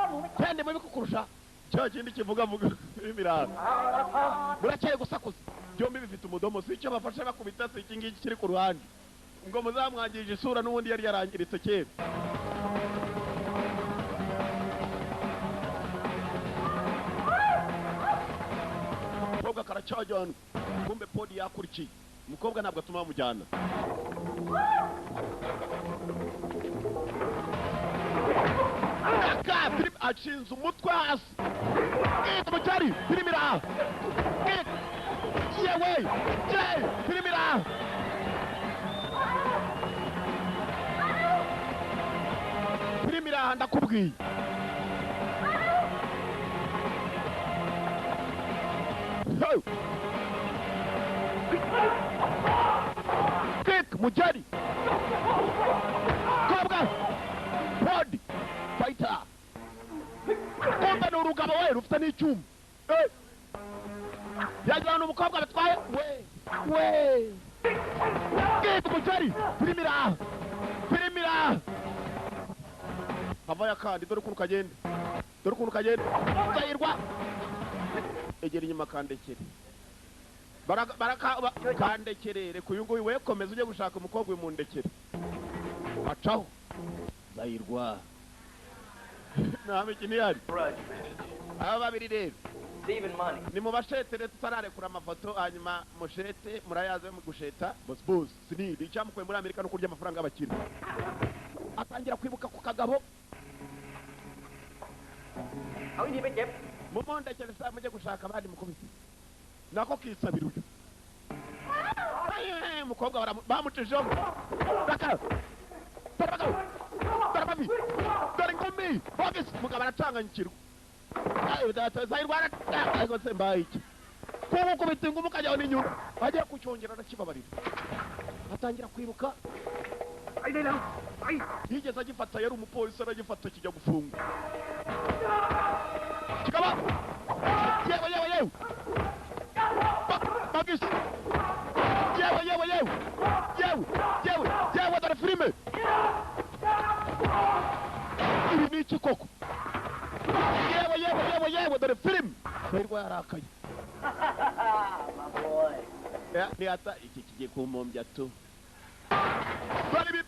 kandi mubi kukurusha cyo kindi kivuga vuga imiranga murakeye gusakuza byombi bifite umudomo si icyo bafashe bakubita si iki ngiki kiri ku ruhande ngo muzamwangije isura n'ubundi yari yarangiritse kera umukobwa karacyajyana kumbe podi yakurikiye umukobwa ntabwo atuma bamujyana acinze umutwe hasi umutari firimira yewe firimira firimira ndakubwiye mujari kobwa podi fayita kumbe ni urugabo we rufite n'icyuma yajyana umukobwa batwaye we mujari firimira havayo akandi dore ukuntu kagenda zahirwa egera inyuma kandekere kandekere reka uyu nguyu we komeza ujye gushaka umukobwa uyu mundekere acaho zahirwa nta mikino ihari aba babiri rero ni mu bashetere tutararekura amafoto hanyuma mushete murayaze mu gusheta bosibos sinidi icyamukuye muri amerika no kurya amafaranga y'abakire atangira kwibuka ku kagabo mumondekere saa mujye gushaka abandi mukubise nako kisabira uyu umukobwa bamucijeho dore ingumi bogisi umugabo aracanganyikirwa zahirwa ariko se mbaye iki kuba ukubita ingumi ukajyaho n'inyuma agiye kucyongera arakibabarira atangira kwiruka yigeze agifata yari umupolisi aragifata kijya gufungwa kikaba yewe bagisi yewe dore filime ibi ni iki koko yewe dore filime zahirwa yarakaye ni ata iki kigiye kumpombya tu dore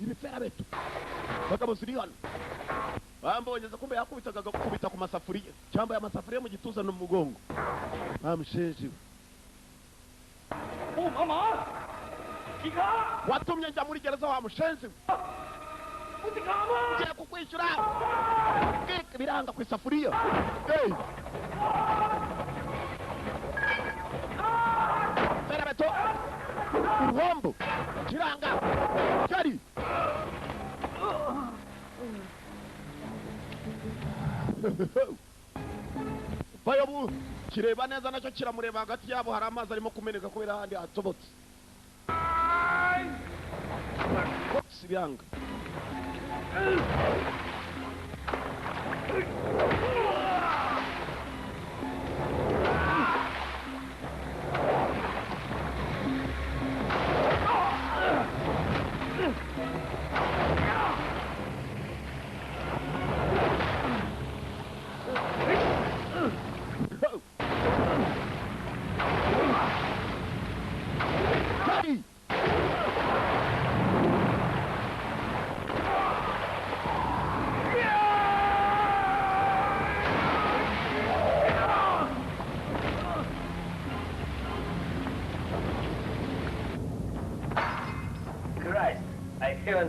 ibiferabeto bagabo ziri hano bambonyeza kumbe yakubitaga gukubita ku masafuriya cyangwa amasafuriya mu gituza no mu mugongo bamusheje mama watumye njya muri gereza wa mushenzi ngiye kukwishyura biranga ku isafuriya ferabeto uruhombo kiranga cyari bayobu kireba neza nacyo kiramureba hagati yabo hari amazi arimo kumeneka kubera ahandi hatobotse biranga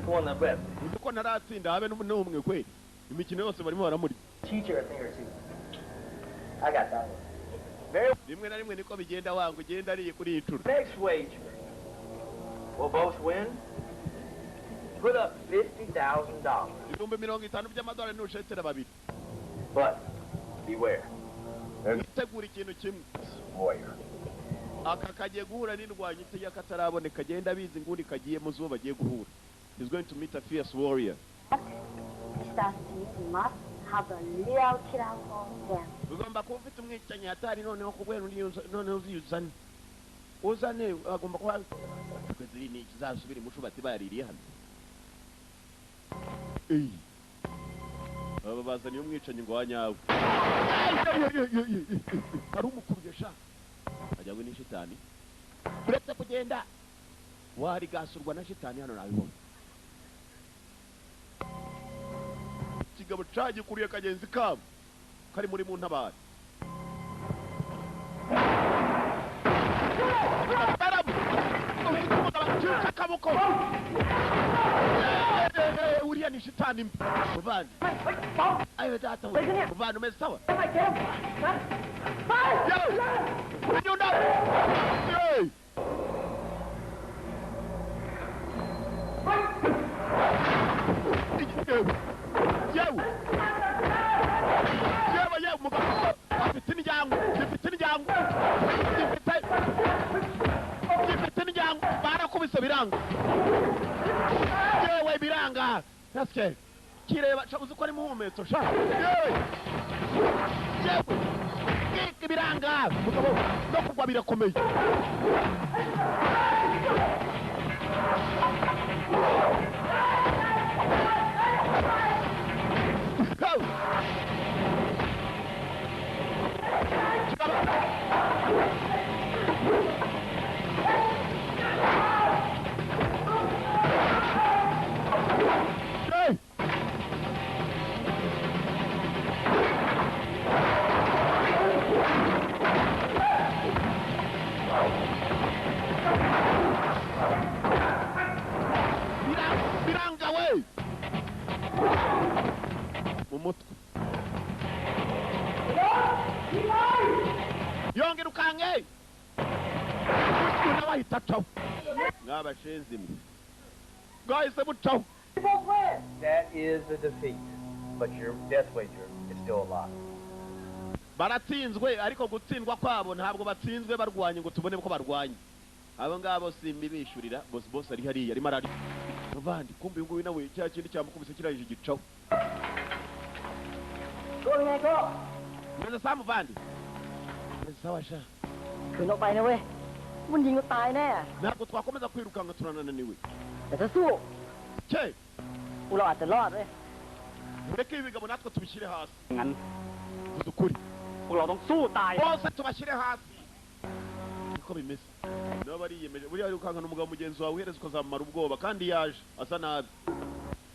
kubona bwese uko naratsinda habe n'umwe kweli imikino yose barimo baramuri teacher a thing or two. I got that one. rimwe na rimwe niko bigenda wanga ugenda ariye kuri iyi nshuro Next wager. We'll both win. Put up $50,000. ibihumbi 50 by'amadolari n'ushetera babiri But beware. witegura ikintu kimwe Warrior. aka kagiye guhura n'indwanyi iteye kataraboneka agenda abizi nguni kagiye mu zuba bagiye guhura. He's going to meet a fierce warrior. Mr. Smith must have a little killer for them. ugomba kuba ufite umwicanyi hatari noneho kubwira undi noneho uziyuzane uzane agomba kuba kwezi ni kizasubira mu cubati baririye hano aba bazanye umwicanyi ngo wanyawe ari umukurugesha ajyanywe n'ishitani uretse kugenda wari gasurwa na shitani hano nabibona kigabo cagikuriye kagenzi kabo kari muri mu ntabari akaboko uriya ni shitani mbi muvandi ayo data muvandi umeze sawa nyunda yewe mugabo afite injyango gifite injyango barakubise biranga yewe biranga nasike kireba uzi ko ari muhumetso sha yewe biranga mugabo no kugwa birakomeye biranga we mu mutwe yongera ukange unawahita caho mwabashenzi mwe bwahise bucaho That is a defeat. But your death wager is still alive. baratsinzwe ariko gutsindwa kwabo ntabwo batsinzwe barwanye ngo tubone ko barwanye abo ngabo simbibishurira boss ari hariya arimo arari bavandi kumbe ngo nawe cya kindi cyamukubise kirayije gicaho meze samu vandi meze sawa sha คืนออกไปนะเว้ยมันยิงก็ตายแน่ ntabwo twakomeza kwirukanka turananiwe แต่ถ้าสู้ cye พวกเราอาจจะรอดเว้ย mureke ibigabo natwe tubishyire hasi งั้น tudukuri พวกเราต้องสู้ตาย bose tubashyire hasi niko bimeze nabo bariyemeje buriya wirukankana umugabo mugenzi wawe uhereza ukazamumara ubwoba kandi yaje asa nabi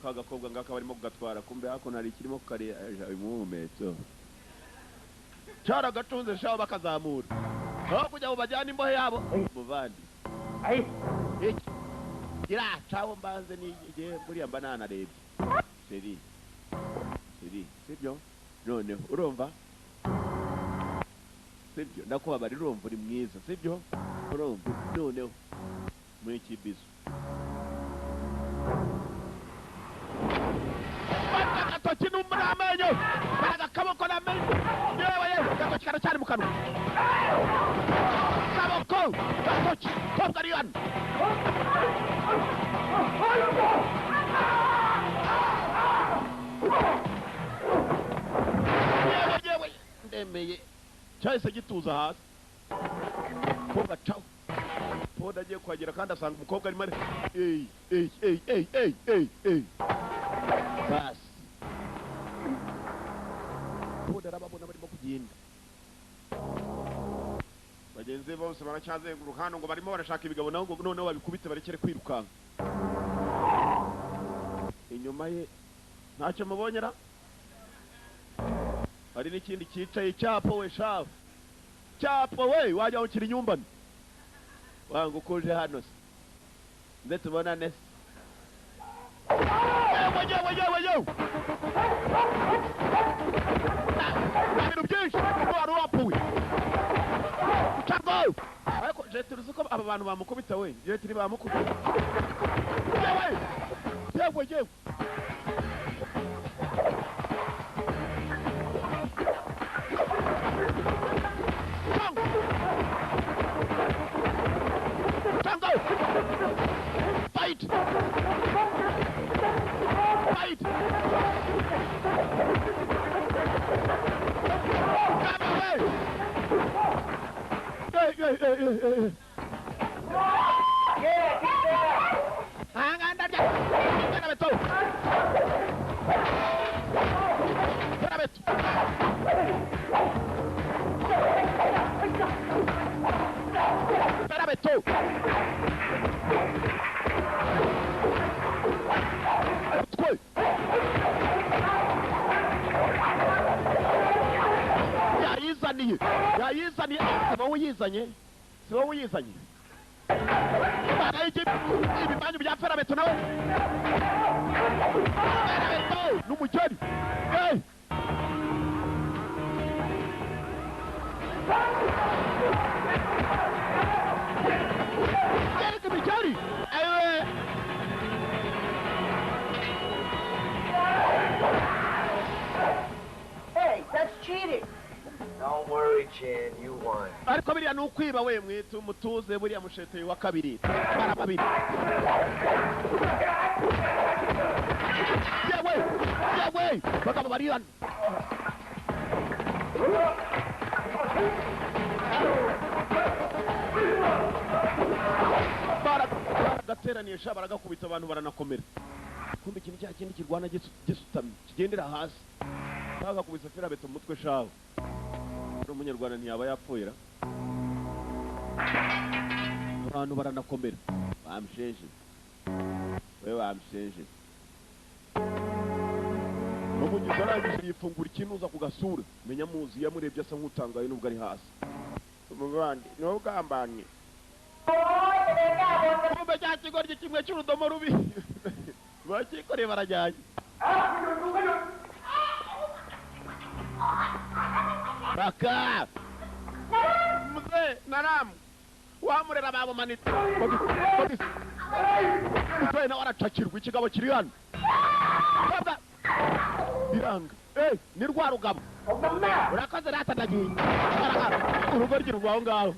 ka gakobwa ngaka barimo kugatwara kumbe hakuno hari ikirimo kukareja umuhumetso cyaragatunze shaho bakazamura aho kujya bajyana imbohe yabo muvandi ไอ้ iki iracaho mbanze n'igihe buriya mba nanarebye seri sibyo noneho urumva sibyo ndakubabara urumva uri mwiza sibyo urumva noneho muri kibizo agatoki n'umuri amenyo agakaboko n'amenyo yewe agatoki karacyari mu kanwa kaboko gatoki kobwa ari hano yewe ndemeye cyahise gituza hasi kobwa caho poda agiye kuhagera kandi asanga umukobwa arimo basi poda arababona barimo kugenda bagenzi be bose baracyazenguruka hano ngo barimo barashaka ibigabo nabo ngo noneho babikubite barekere kwirukanka inyuma ye ntacyo mubonyera hari n'ikindi cyicaye cyapo we shafu cyapo we wajya ukira inyumbano wanga ukuje hano se ndetse ubona nese yewe ibintu byinshi wari wapfuye cyangwa ariko jeti uzi ko aba bantu bamukubita we jeti ntibamukubita yewe Tango! Fight! Fight! Come away! Hey! Hang on, that yayizaniye si wowe uyizanye ibibanyu bya ferabeto nawe ferabeto n'umugeni yereka imigeri Hey, that's cheating. Don't worry, Chin, you won. ariko biriya ni ukwiba we mwitu mutuze buriya musheteye wa kabiri bara babiri yewe bagabo bari hano baragateraniye sha baragakubita abantu baranakomera kumbe ikintu cya kindi kirwana gisutamye kigendera hasi bagakubita ferabeto mu mutwe shawe umunyarwanda ntiyaba yapfuira abantu baranakomera bamushenje we bamushenje n'umugizi arangije yifungura ikinuza ku gasura menya muzi yamurebye asa nk'utangaye nubwo ari hasi umuvandi niwe ugambanye kumbe cya kigoryi kimwe cy'urudomo rubi bakikoreye barajyanye Baka mzee naramu wamurera babo manitse mzee na waracakirwa ikigabo kiri hano baba biranga ni rwa rugabo urakoze rata ndagiye urugo rw'iro rwaho ngaho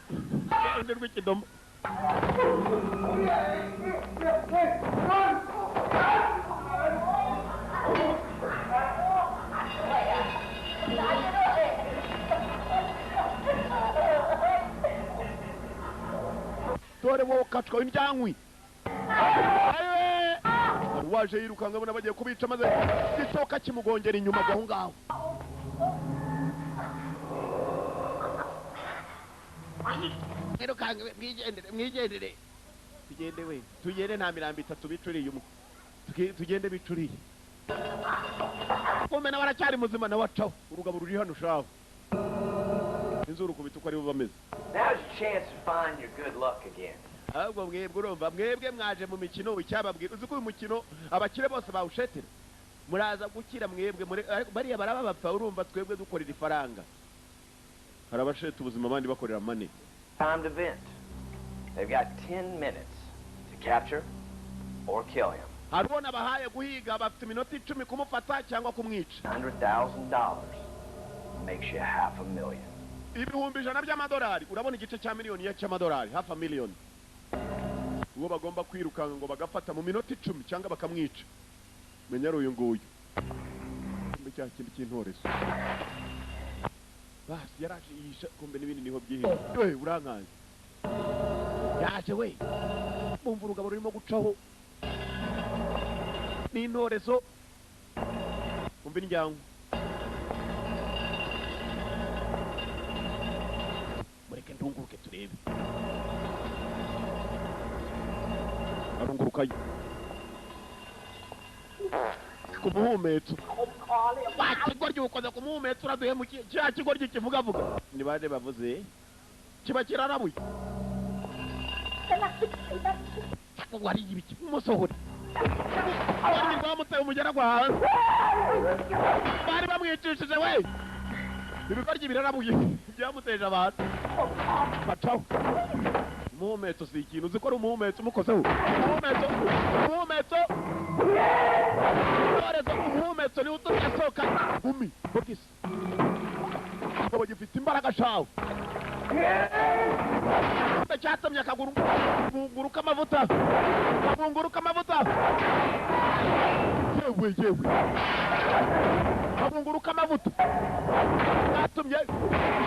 undi rw'ikidomo dore wowe ukatwawe indyankwi waje yirukanga abona bagiye kubica maze gicoka kimugongera inyuma gaho ngaho irukanga mwigendere tugende we tugende nta mirambo itatu bicuriye umwe tugende bicuriye kumbe nawe aracyari muzima nawe acaho urugabo ruri hano shaho inzuru kubita uko ari bo bameze Now's your chance to find your good luck again. ahubwo mwebwe urumva mwebwe mwaje mu mikino icyababwira uzi ko uyu mukino abakire bose bawushetera muraza gukira mwebwe bariya baraba bapfa urumva twebwe dukorera ifaranga hari abasheta ubuzima abandi bakorera money. Time to vent. They've got 10 minutes to capture or kill him. hariho n'abahaye guhiga bafite iminota 10 kumufata cyangwa kumwica $100,000 makes you $500,000. ibihumbi 100 by'amadolari urabona igice cya miliyoni y'amadolari $500,000 uwo bagomba kwirukanga ngo bagafata mu minota 10 cyangwa bakamwica menya uyu nguyu mbe cya kindi cy'intorezo basi yaraje yisha kumbe n'ibindi niho byihishe we urankaye yaje we bumva urugabo rurimo gucaho n'intorezo umva indyango mureke ndunguruke turebe arungurukayo ku muhumetso wakigoryi ukoze ku muhumetso uraduhemukiye cya kigoryi kivugavuga ni bande bavuze kiba kirarabuye wari ibiki umusohore abandi bamuteye umugera gwa hanze bari bamwicishije we ibigoryi birarabuye byamuteje abantu bacaho umuhumetso si ikintu uzi ko ari umuhumetso umukozeho umuhumetso torezo umuhumetso niwe utumye asohoka gumi bogisi kikaba gifite imbaraga shawe cyatumye akaguru k'amavuta yewe akaguru k'amavuta katumye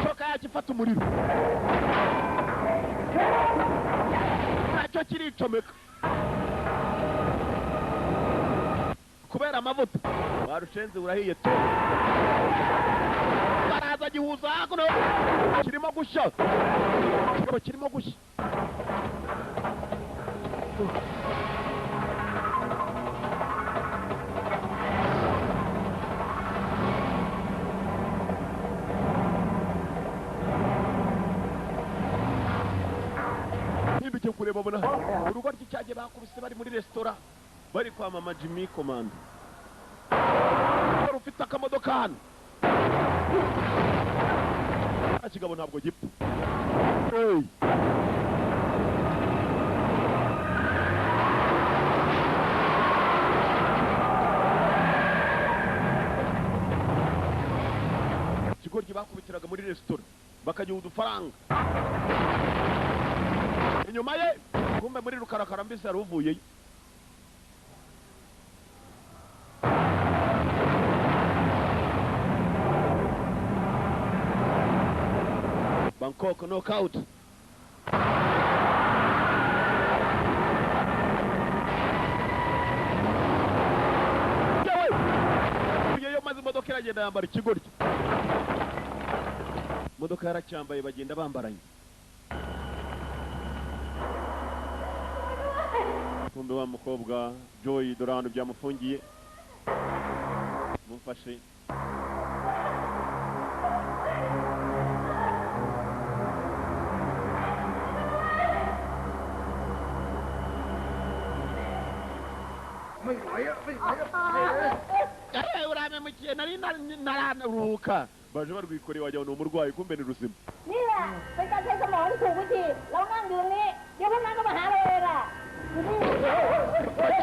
ishoka yacyo ifata umuriro nacyo kiricomeka kubera amavuta warushenze urahiye tu baraza gihuza hakuno kirimo gushya kikaba kirimo gushya ntibijye kureba bona urugo rw'icyagiye bakubise bari muri resitora bari kwa mama Jimmy Komanda ufite akamodoka hano kigabo ntabwo gipfa ikigoryi bakubitiraga muri resitora bakagiha udufaranga inyuma ye kumbe muri rukarakara mbese yari uvuyeyo Bangkok knockout. Yewe maze imodoka iragenda yambara ikigoryi imodoka yaracyambaye bagenda bambaranye kumbe wa mukobwa Joy dore ahantu byamufungiye mumfashe uramemukiye nari nararuhuka baje barwikoreye wajya ni umurwayi kumbe ni ruzima นี่แหละเป็นการใช้สมองที่ถูกวิธีเรานั่งอยู่ตรงนี้เดี๋ยวพวกนั้นก็มาหาเราเองอ่ะอยู่นี่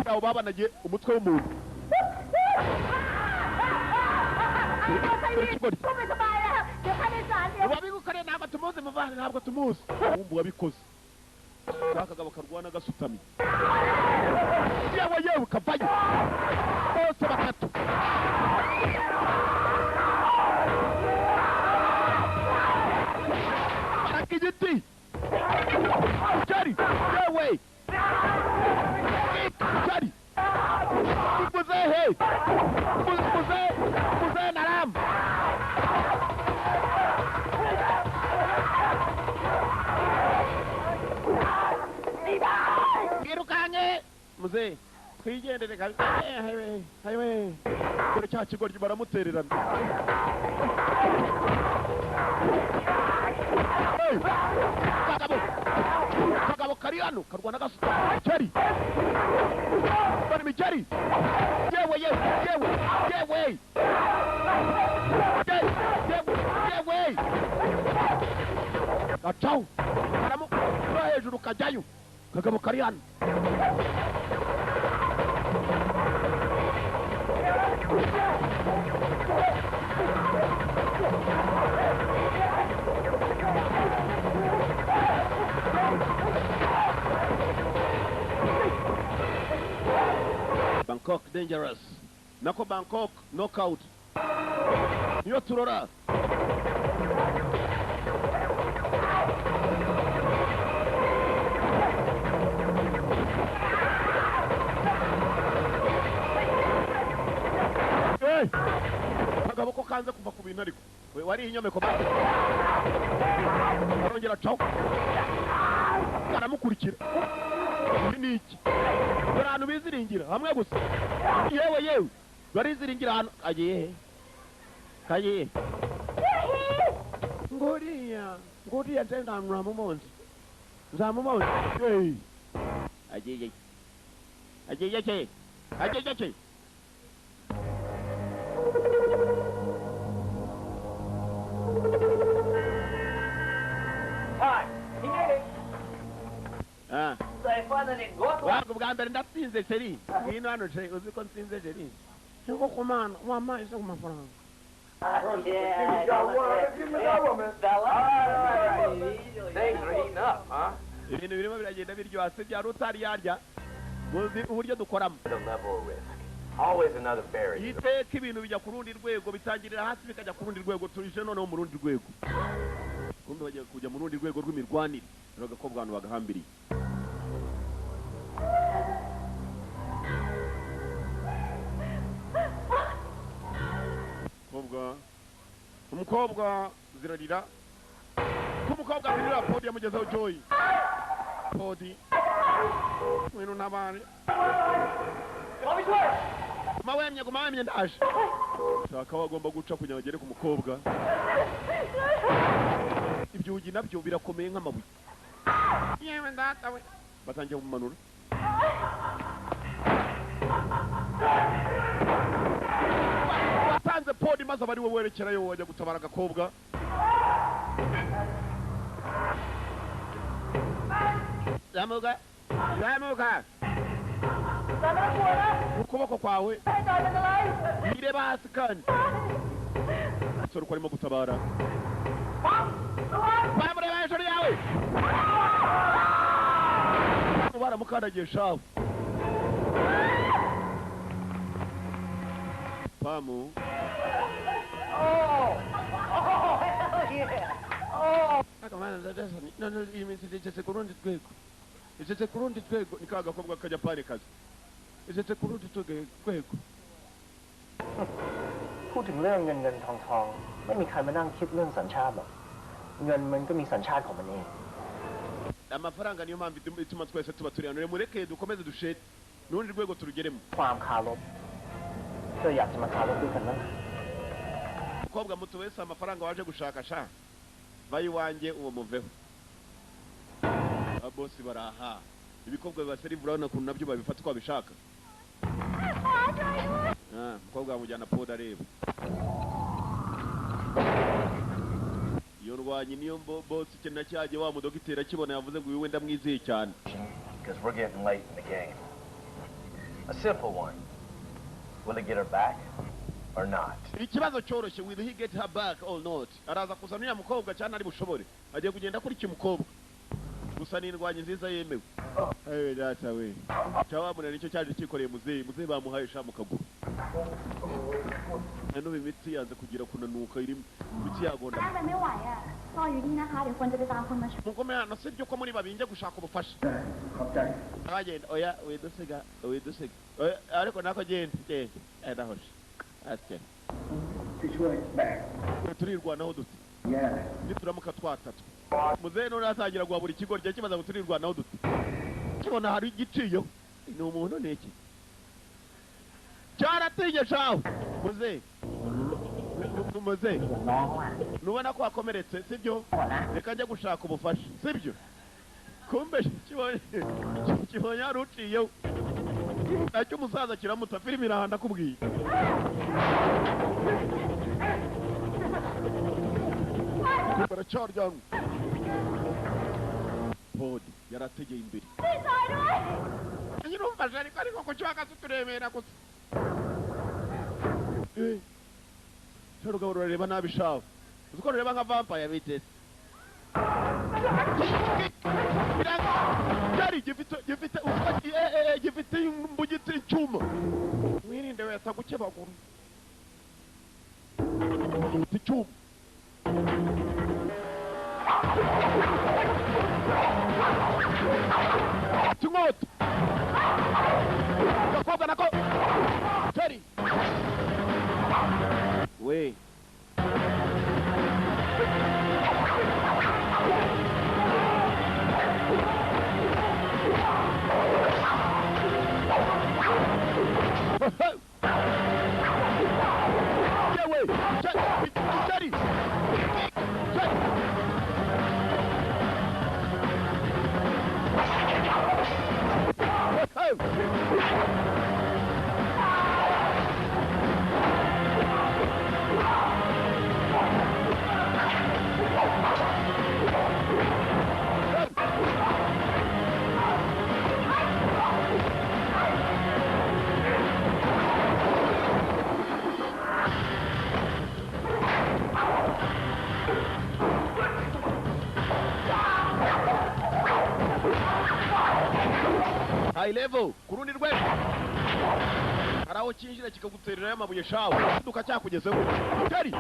เราbabanagiye umutwe w'umuntu ก็ไม่สบายแล้วเดี๋ยวค่าโดยสารเดี๋ยว wabigukoreye ntabwo tumuzi muvana ntabwo tumuzi wumva wabikoze akagabo karwana gasutami yewe kavayo bose batatu igiti cyari yewe cyari muzehe muzehe naram irukanye muzehe twigendere hayiwe dore cya kigoryi baramutererana kagabo kari hano karwana gasuka cyari bari micari yewe gacaho karamu no hejuru kajyayo kagabo kari hano Bangkok dangerous nako Bangkok knockout niyo turora kagabo ko kanze kuva ku bintu ariko we wari inyomeko arongera caho karamukurikira ni iki abantu biziringira hamwe gusa yewe bariziringira hano kagiye nguriya nzamumonzi agiye agiye ki agiye ki Hi, he did it. ah So I finally got one. wangu bwa mbere ndatsinze sheri ngwino hano sheri uzi ko nsinze sheri niko kumana wampaye se ku mafaranga Yeah. Give me that woman. Bella. All right. Things are heating up, huh? ibintu birimo biragenda biryoha se byari utari yarya muzi uburyo dukoramo The level of risk. Always another barrier. iteka ibintu bijya ku rundi rwego bitangirira hasi bikajya ku rundi rwego turije noneho mu rundi rwego kumbe bagiye kujya mu rundi rwego rw'imirwanire rero ko bwantu bagahambiriye umukobwa zirarira umukobwa zirira podi yamugezeho joy podi mwino ntabane guma wemye ndaje shaka wagomba guca kugira ngo agere ku mukobwa ibyugi nabyo birakomeye nk'amabuye yewe ndata we batangiye kumanura watanze podi maze abari we werekerayo wajya gutabara agakobwa zamuka zamuka ukuboko kwawe bireba hasi kandi umusore uko arimo gutabara bamureba hejuru yawe baramukandagiye shafu pamu igeze ku rundi rwego igeze ku rundi rwego ni ka gakobwa k'akajapani kazi igeze ku rundi rwego พูดถึงเรื่องเงินเงินทองทองไม่มีใครมานั่งคิดเรื่องสัญชาติหรอกเงินมันก็มีสัญชาติของมันเอง amafaranga niyo mpamvu ituma twese tuba turi hano mureke dukomeze dushete n'urundi rwego turugeremo ความคารพก็อยากจะมาคารพด้วยกันนะ umukobwa muto wese amafaranga waje gushaka sha vayi wanjye uwo muveho abosi baraha ibikobwa bibaserivu urabona ukuntu nabyo babifata uko babishaka umukobwa bamujyana poda areba iyo ndwanyi niyo bosi ikintu cyajye wa mudogiteri akibona yavuze ngo uyu wenda mwizeye cyane Because we're getting late in the game. A simple one. Will it get her back or not? ikibazo cyoroshye will he get her back or not araza kuzana uriya mukobwa cyane ari bushobore agiye kugenda akurikiye umukobwa gusa ni indwanyi nziza yemewe ewe data we cyawamuna nicyo cyaje kikoreye muzehe bamuhaye sha mu kaguru none imitsi yanze kugira kunanuka iri imitsi yagonda ถ้ามันไม่ไหวอ่ะรออยู่นี่นะคะเดี๋ยวคนจะไปตามคนมาช่วย mugome hano sibyo ko muri babinje gushaka ubufasha abagenda oya widusiga oya ariko nako genda ndahoshe asike turirwanaho dute nituramuka twatatu muzehe none atangira guha buri kigo rye kimaze turirwanaho dute kibona hari igiciyo ni umuntu ni iki cyaratinye shaho muzehe nubona ko wakomeretse sibyo reka njya gushaka ubufasha sibyo kumbe kibonye hari uciyeho nacyo umusaza kiramuta filime irahanda akubwiye baracyaryamye podi yarategeye imbere nyirumfashe ariko ku cyagaze turemera gusa rugabo rurareba nabi shaho uzi ko rureba nka vampire bitese cyari gifite imbugiti icyuma mwirinde wese agukebagura gifite icyuma inkota gakobwa nako cyari we Jerry, ariko ku rundi rwego hari aho kinjira kikagutererayo amabuye shawe duka cyakugezeho gari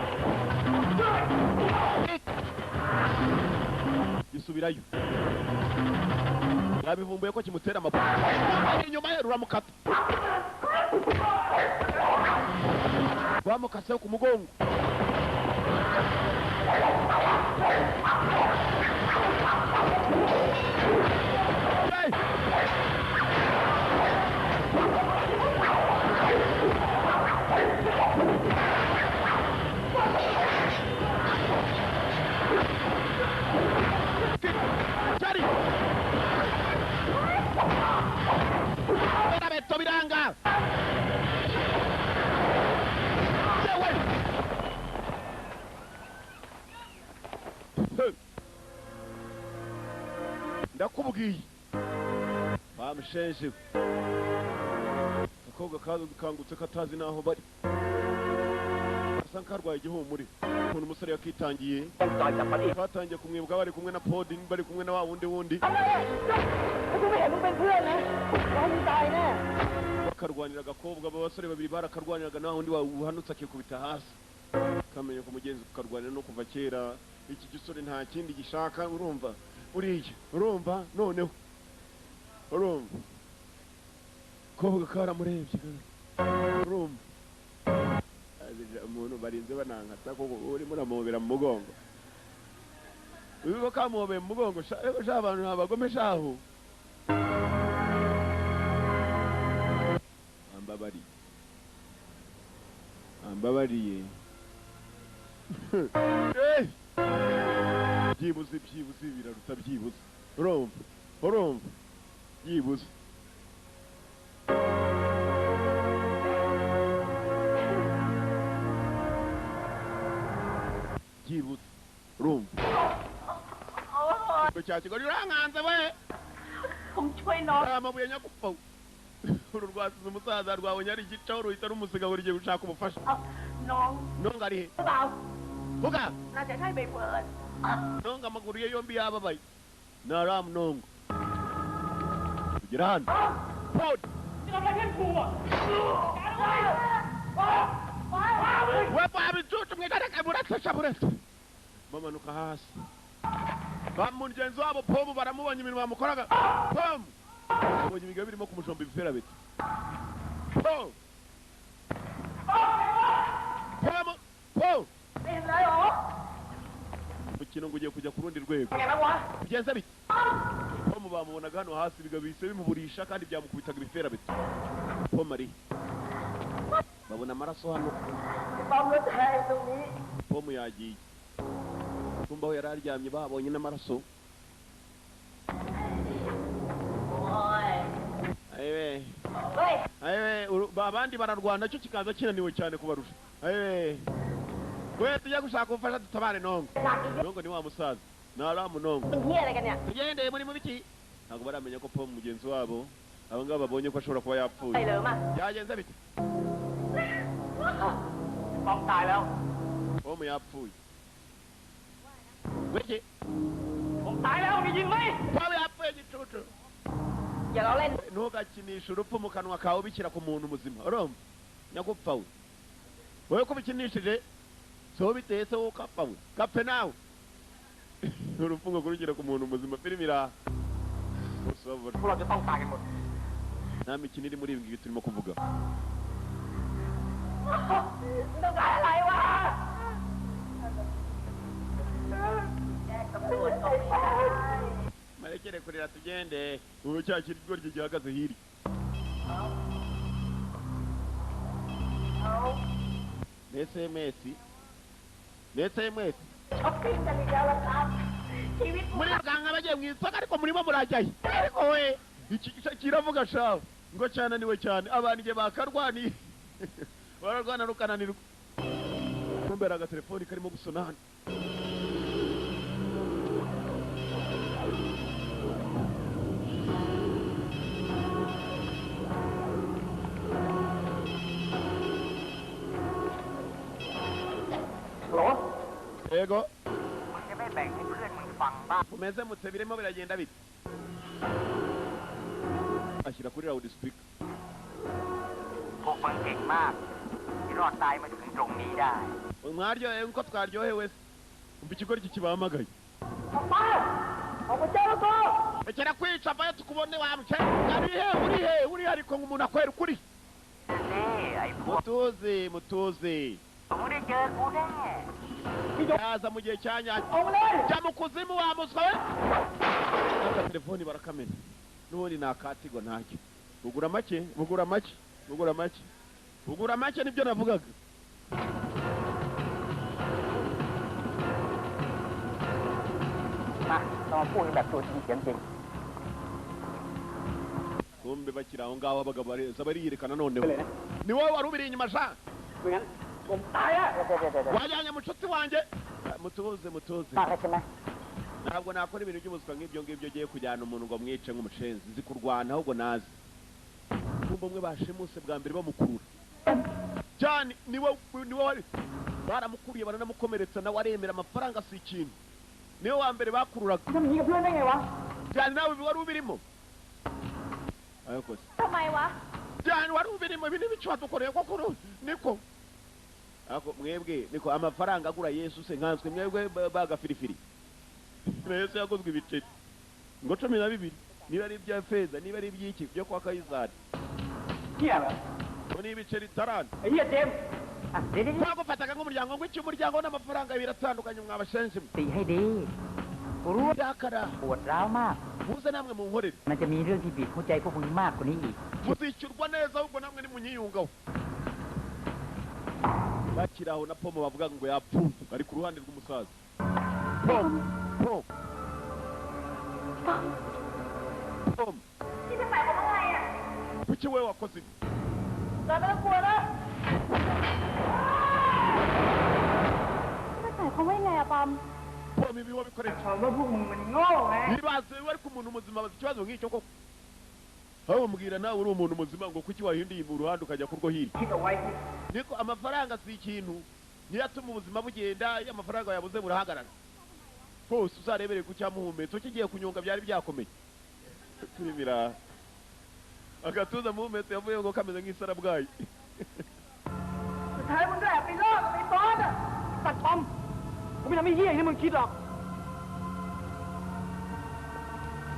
gisubirayo yabivumbuye ko kimutera amabuye inyuma ye ruramukata rwamukaseho ku mugongo Jari beto biranga ndakubwiye bamushenje akobwa kangutse katazi naho bari asa nkarwaye igihumure ukuntu umusore yakitangiye batangiye kumwibuka bari kumwe na Podi bari kumwe na wa wundi bakarwanira agakobwa abasore babiri barakarwaniraga na wundi wahanutse akikubita hasi kamenya ko mugenzi kukarwanira no kuva kera iki gisore nta kindi gishaka urumva uriya urumva noneho urumva kobwa karamurebye urumva umuntu barinze banankata koko urimo uramubera mu mugongo uko kamubera mu mugongo sha abantu ntabagome shaho ambabariye byibuze biraruta byibuze urumva byibuze byibuze urumva cyaki gori urankanze we amabuye nyakupfa uru rwasize umusaza rwabonye ari igicaho ruhita rumusiga buri gihe gushaka umufasha nonga ari he vuga nonga amaguru ye yombi yababaye naramu nonga ugera hano Podi wabicucu mwigareka buretse bamanuka hasi bamugenzi wabo Pomu baramubonye iminwa bamukoraga Pomu abonye ibiga birimo kumujomba ibifera biti Pomu umukino ngo ugiye kujya ku rundi rwego bigenze biti Pomu bamubonaga hano hasi ibiga bise bimuburisha kandi byamukubitaga ibifera biti Pomu ari babona amaraso hano Pomu yagiye kumba aho yari aryamye babonye n'amaraso abandi bararwana cyo kikaza kinaniwe cyane kubarusha we tujya gushaka ubufasha dutabare nongo ni wa musaza naramu nongo tugendeye muri mu biki ntabwo baramenya ko Pomu mugenzi wabo abo ngabo babonye ko ashobora kuba yapfuye byagenze bite Pomu yapfuye wiki Pomu yapfuye gicucu ntugakinisha urupfu mu kanwa kawe ubishyira ku muntu muzima urumva nyagupfa we wowe ko ubikinishije so biteye se wowe ukapfa we gapfe nawe urupfu ngo kurugera ku muntu muzima filime iraha nta mikino iri muri ibi ngibi turimo kuvuga marekere kurira tugende ubu cya kirigoryi gihagaze hirya SMS muri ruganga bagiye mu isoko ariko murimo murajyayo ariko we iki kiravuga shawe ngo cyananiwe cyane abantu igihe bakarwaniye bararwana rukananirwa kumbera agatelefoni karimo gusona hano Ego umeze mutse birimo biragenda bite ashyira kuri loud speaker พวกมันเก่งมากที่รอดตายมาถึงตรงนี้ได้ mwaryohewe nkuko twaryohewe umva ikigori kikibahamagaye ออกมาออกมาเจอกู rekera kwica vayo tukubone wa mukene uri ariko nk'umuntu akwera ukuri เน่ไอ้พวก mutuze มึงได้เจอกูแน่ yaza mu gihe cya nyacyo ออกมาเลย jya mu kuzimu wa muswa we aka telefoni barakamena n'ubundi ni akatigo ntacyo bugura make nibyo navugaga มาต้องพูดแบบตัวจริงเสียงจริง kumbe bakiri aho ngaho abagabo bariyerekana noneho ni wowe wari ubiri inyuma sha ไม่งั้นผมตายอ่ะ wajyanye mucuti wanjye mutuze มากเลยใช่ไหม ntabwo nakora ibintu by'ubuswa nk'ibyo ngibyo ugiye kujyana umuntu ngo mwice nk'umucenzi nzi kurwana ahubwo nazi kumbe umwe bashimuse bwa mbere bamukurura cyane niwe wari baramukuriye baranamukomeretsa nawe aremera amafaranga si ikintu niwe wa mbere bakururaga ทำอย่างนี้กับเพื่อนได้ไงวะ cyane nawe wari ubirimo ayokoze ทำไมวะ cyane wari ubirimo ibi n'ibicu wadukoreye koko niko ako mwebwe niko amafaranga agura Yesu se nkanswe mwebwe bagafirifiri na Yesu yaguzwe ibiceri ngo 12 niba ari ibya feza niba ari iby'iki byo kwa Kayizari เหี้ยเหรอ ngo ni ibiceri tarani ไอ้เหี้ยเจมส์ อ่ะเดี๋ยว twagufataga nk'umuryango ngo iki umuryango n'amafaranga biratandukanye mwabashenshi ตีให้ดีกูรู้ yakara ปวดร้าวมาก muze namwe munkorere มันจะมีเรื่องที่บีบหัวใจพวกมึงมากกว่านี้อีก muzishyurwa neza ahubwo namwe nimunyiyungaho bakiraho na pomo bavuga ngo yapfuye bari ku ruhande rw'umusaza pom ที่จะหมายความว่าไงอ่ะ kuki we wakoze ibi แต่ไม่ต้องกลัวนะ ที่จะหมายความว่ายังไงอะปอม pom ibi wabikoreye ถามว่าพวกมึงมันโง่ไง nibaze wari ku muntu muzima bazi ikibazo nk'icyo koko aho mbwira nawe uri umuntu muzima ngo kuki wahinduye mu ruhande ukajya kurwo hirya คิดเอาไว้สิ niko amafaranga si ikintu niyo atuma ubuzima bugenda iyo amafaranga yabuze burahagarara hose uzarebere ku cyamuhumetso kigiye kunyonga byari byakomeye turimira agatuza muhumetso yavuye ngo kameze nk'isarabwayi สุดท้ายมึงก็แอบไปเลิกกับไอ้บอสอ่ะตัดปอมกูไม่ทำให้เหี้ยอย่างที่มึงคิดหรอก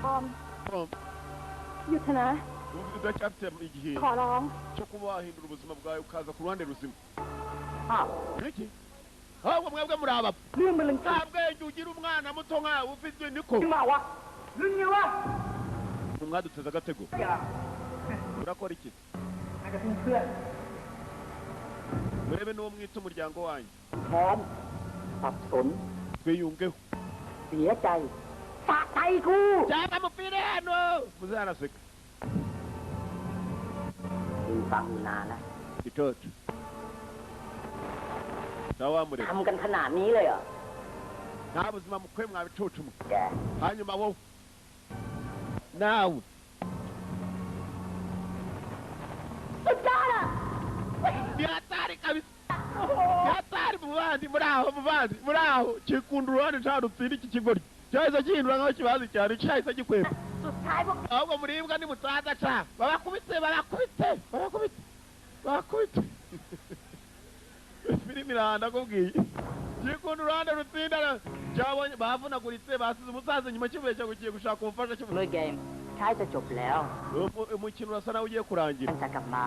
ปอม Pom หยุดเถอะนะ udacyafite igihe ขอร้อง cyo kuba wahindura ubuzima bwawe ukaza ku ruhande ruzima อ้าว iki ahubwo mwebwe muri aba เรื่องมันลึง nta bwenge ugira umwana muto nkawe ufite niko ขึ้นมาวะลึงไงวะ mwaduteze agatego อย่า urakora iki อาจจะเพื่อน murebe n'uwo mwita umuryango wanyu แค้นสับสน twiyungeho เสียใจสะใจกู cyangwa mupfire hano muzanaseka มึงฟังนานนะ itoto sawa murebe ทำกันขนาดนี้เลยเหรอ nta buzima mukwe mwabicucuma แก hanyuma wowe nawe สุดยอดอ่ะ ni hatari kabisa ni hatari mubandi muri aho kikunda uruhande nta rutsindi iki kigori cyahise gihindura nk'aho kibazi cyane cyahise gikweba สุดท้ายพวก ahubwo muribwa nimutaza ca babakubite filimi irahanda akubwiye gikunda uruhande rutsinda cyabonye bavunaguritse basize umusaza inyuma kivuye cyo kugiye gushaka ubufasha เมื่อเกมใช้จะจบแล้ว umukino urasa nawe ugiye kurangira มันจะกลับมา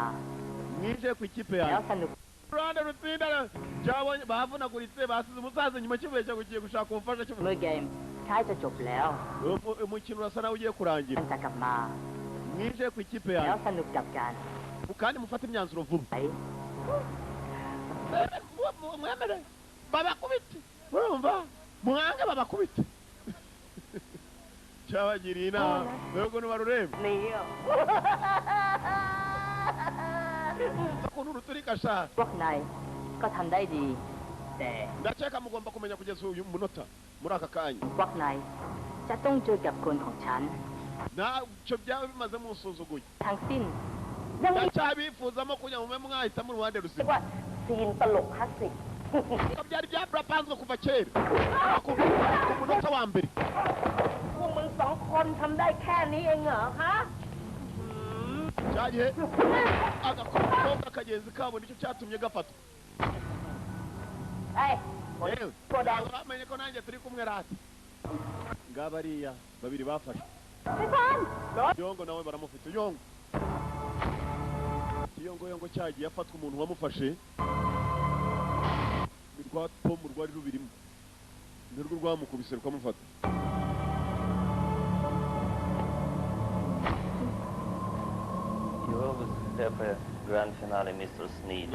mwinjiye ku ikipe แล้ว yanjye สนุก uruhande rutsinda cyabonye bavunaguritse basize umusaza inyuma kivuye cyo kugiye gushaka ubufasha เมื่อเกมใช้จะจบแล้ว umukino urasa nawe ugiye kurangira มันจะกลับมา mwinjiye ku ikipe แล้ว yanjye สนุกกับการ kandi mufate imyanzuro vuba ไป mwemere babakubite urumva mwange babakubite cyabagiriye inama mwebwe ntibarurebe หนีอ่ะ ukuntu ruturika sha พวกนายก็ทำได้ดี แต่ ndakeka mugomba kumenya kugeza uyu munota muri aka kanya พวกนายจะต้องเจอกับคนของฉัน ntacyo byaba bimaze musuzuguye ทั้งสิ้นยังมี ndacyabifuzamo kugira ngo mube mwahitamo uruhande เรีย ruzima กว่าซีนตลกคลาสสิก byari byarapanzwe kuva kera ku munota wa mbere พวกมึงสองคนทำได้แค่นี้เองเหรอฮะ cyagihe agakobwa kagenzi kabo nicyo cyatumye gafatwa yewe bamenye ko nanjye turi kumwe rati ngabariya babiri bafashwe yongo nawe baramufite yongo yongo cyagiye afatwa umuntu wamufashe rwa tomu rwari rubirimo nirwo rwamukubise rukamufata You always have a grand finale, Mr. Sneed.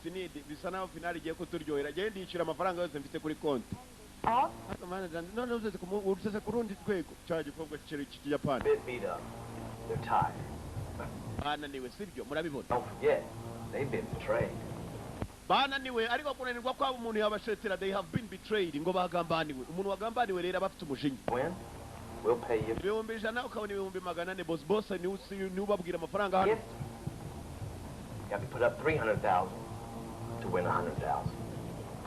Sneed, bisa naho finale igiye kuturyohera genda ndishyura amafaranga yose mfite kuri konti none usese ku rundi rwego cya gikobwa cy'ikiyapani bananiwe sibyo murabibona bananiwe ariko kunanirwa kwabo umuntu yabashetera they have been betrayed ngo bagambaniwe umuntu wagambaniwe rero aba afite umujinya ibihumbi ijana ukabona ibihumbi 400 boss ni ubabwira amafaranga hano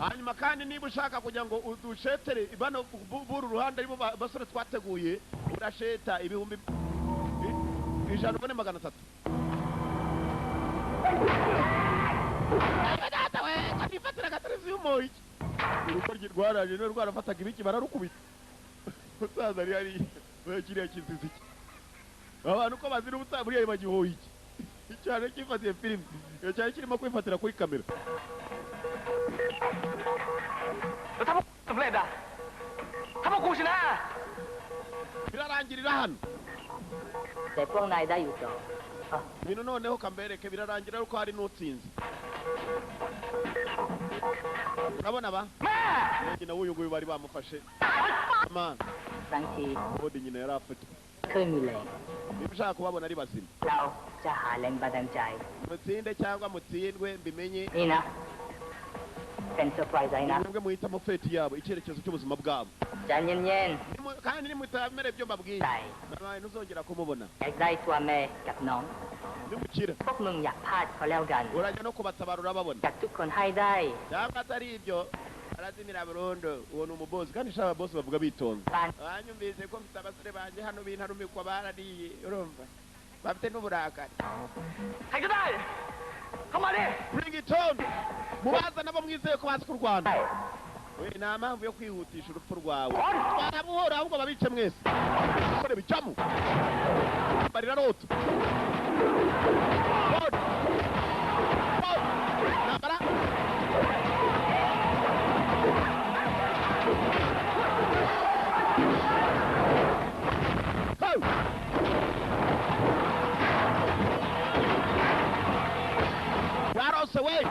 hanyuma kandi niba ushaka kugira ngo udushetere bano buru ruhande aribo basore twateguye urasheta ibihumbi 1,300 kanifatira agatereviziyo moyi urukoryi rwaraje no rwarafataga ibiki bararukubita usaza ari hari kiriya kinzizi abantu ko bazira ubutaha buriya bagihoye iki cyane kifatiye filime cyane kirimo kwifatira kuri kamera birarangirira hano ibintu noneho kambereke birarangira ariko hari n'utsinze urabona ba nyina w'uyu nguyu bari bamufashe amana ubundi nyina yari afite niba ushaka kubabona ari bazima mutsinde cyangwa mutsindwe mbimenye mwebwe muhitamo feti yabo icyerekezo cy'ubuzima bwabo kandi nimutamere ibyo mbabwiye ntuzongera kumubona nimukira urajya no kubatabara urababona cyangwa atari ibyo arazimira burundu uwo ni umubosi kandi shaba bosi bavuga bitonze banyumvise ko mfite abasore banjye hano bintarumikwa barariye urumva bafite n'uburakari Ringtone mubaza nabo mwizeye ko bazi kurwana we nta mpamvu yo kwihutisha urupfu rwawe twarabuhora ahubwo babice mwese kore bicamo barira roto nambara Yaros away.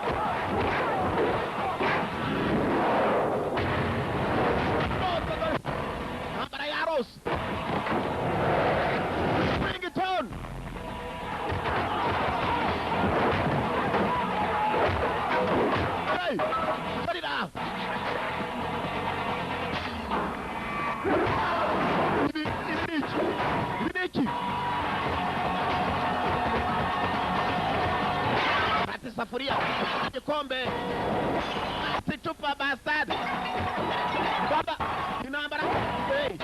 Para Yaros. Bring it on. Hey, put it out. Ibiki. Safuria kikombe situpa bastard baba inambara hey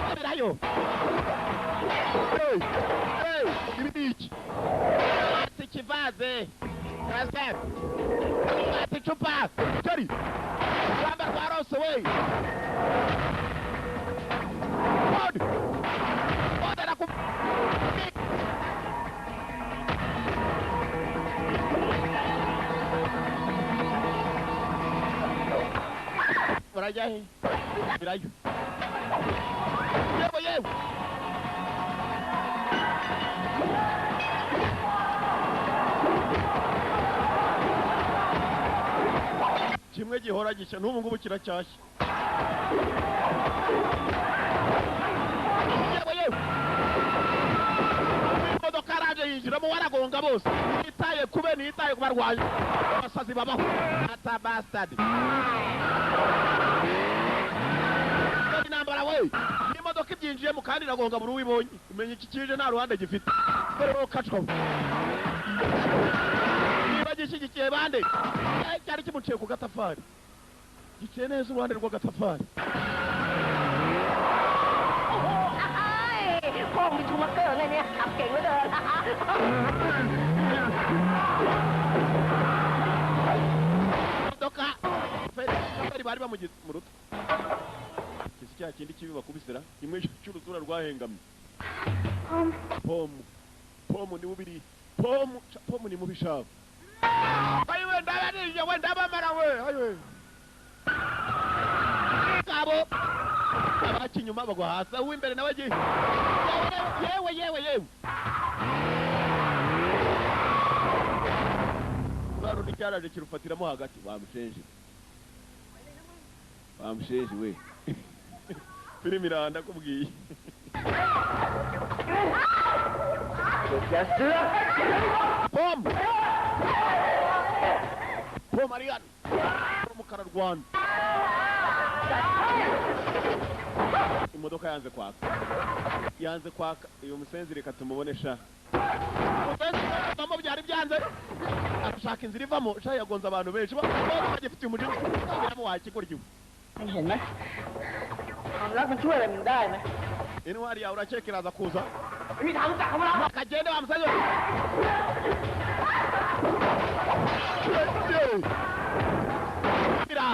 subirayo hey ibiki sikivaze bastard situpa kari baba Yaros away Raja he, Raju. Yevo. Kimwe gihora gishya n'ubu ngubu kiracyashya. Yevo. Imodoka araje yinjiramo waragonga bose. Nitaye kube nitaye kubarwaye. Abasazi babaho. Ata bastard. Nambara we imodoka ibyinjiye mu kandi nagonga buri wibonye umenye iki kije nta ruhande gifite rero kacwa niba gishyigikiye bande cyari kimuciye ku gatafari giciye neza uruhande rw'agatafari con bị chuma cái ขับเก่งเหลือเกิน imodoka feri bari bamuruta iki cya kindi kibi bakubisira kimwe cy'uruzura rwahengamye pomu ni mubiri pomu ni mubishaka ayiwe ndabanije we ndabamara we ayiwe kabo abakinyuma bagwa hasi uw'imbere nawe giye yewe Barundi cyaraje kirufatiramo hagati bamushenje we filimi iranda kubwiye pom Ariane umukara Rwanda imodoka yanze kwaka uyu musenzi reka tumubone sha byari byanze ashaka inzira ivamo sha yagonze abantu benshi bagifitiye umujyi biramo wakigoryo 你เห็นไหมความรักมันช่วยอะไรมันได้ไหม intwari yawe urakekeraza kuza ไม่มีทางรู้จักเขาแล้ว kagende wa musenzi mira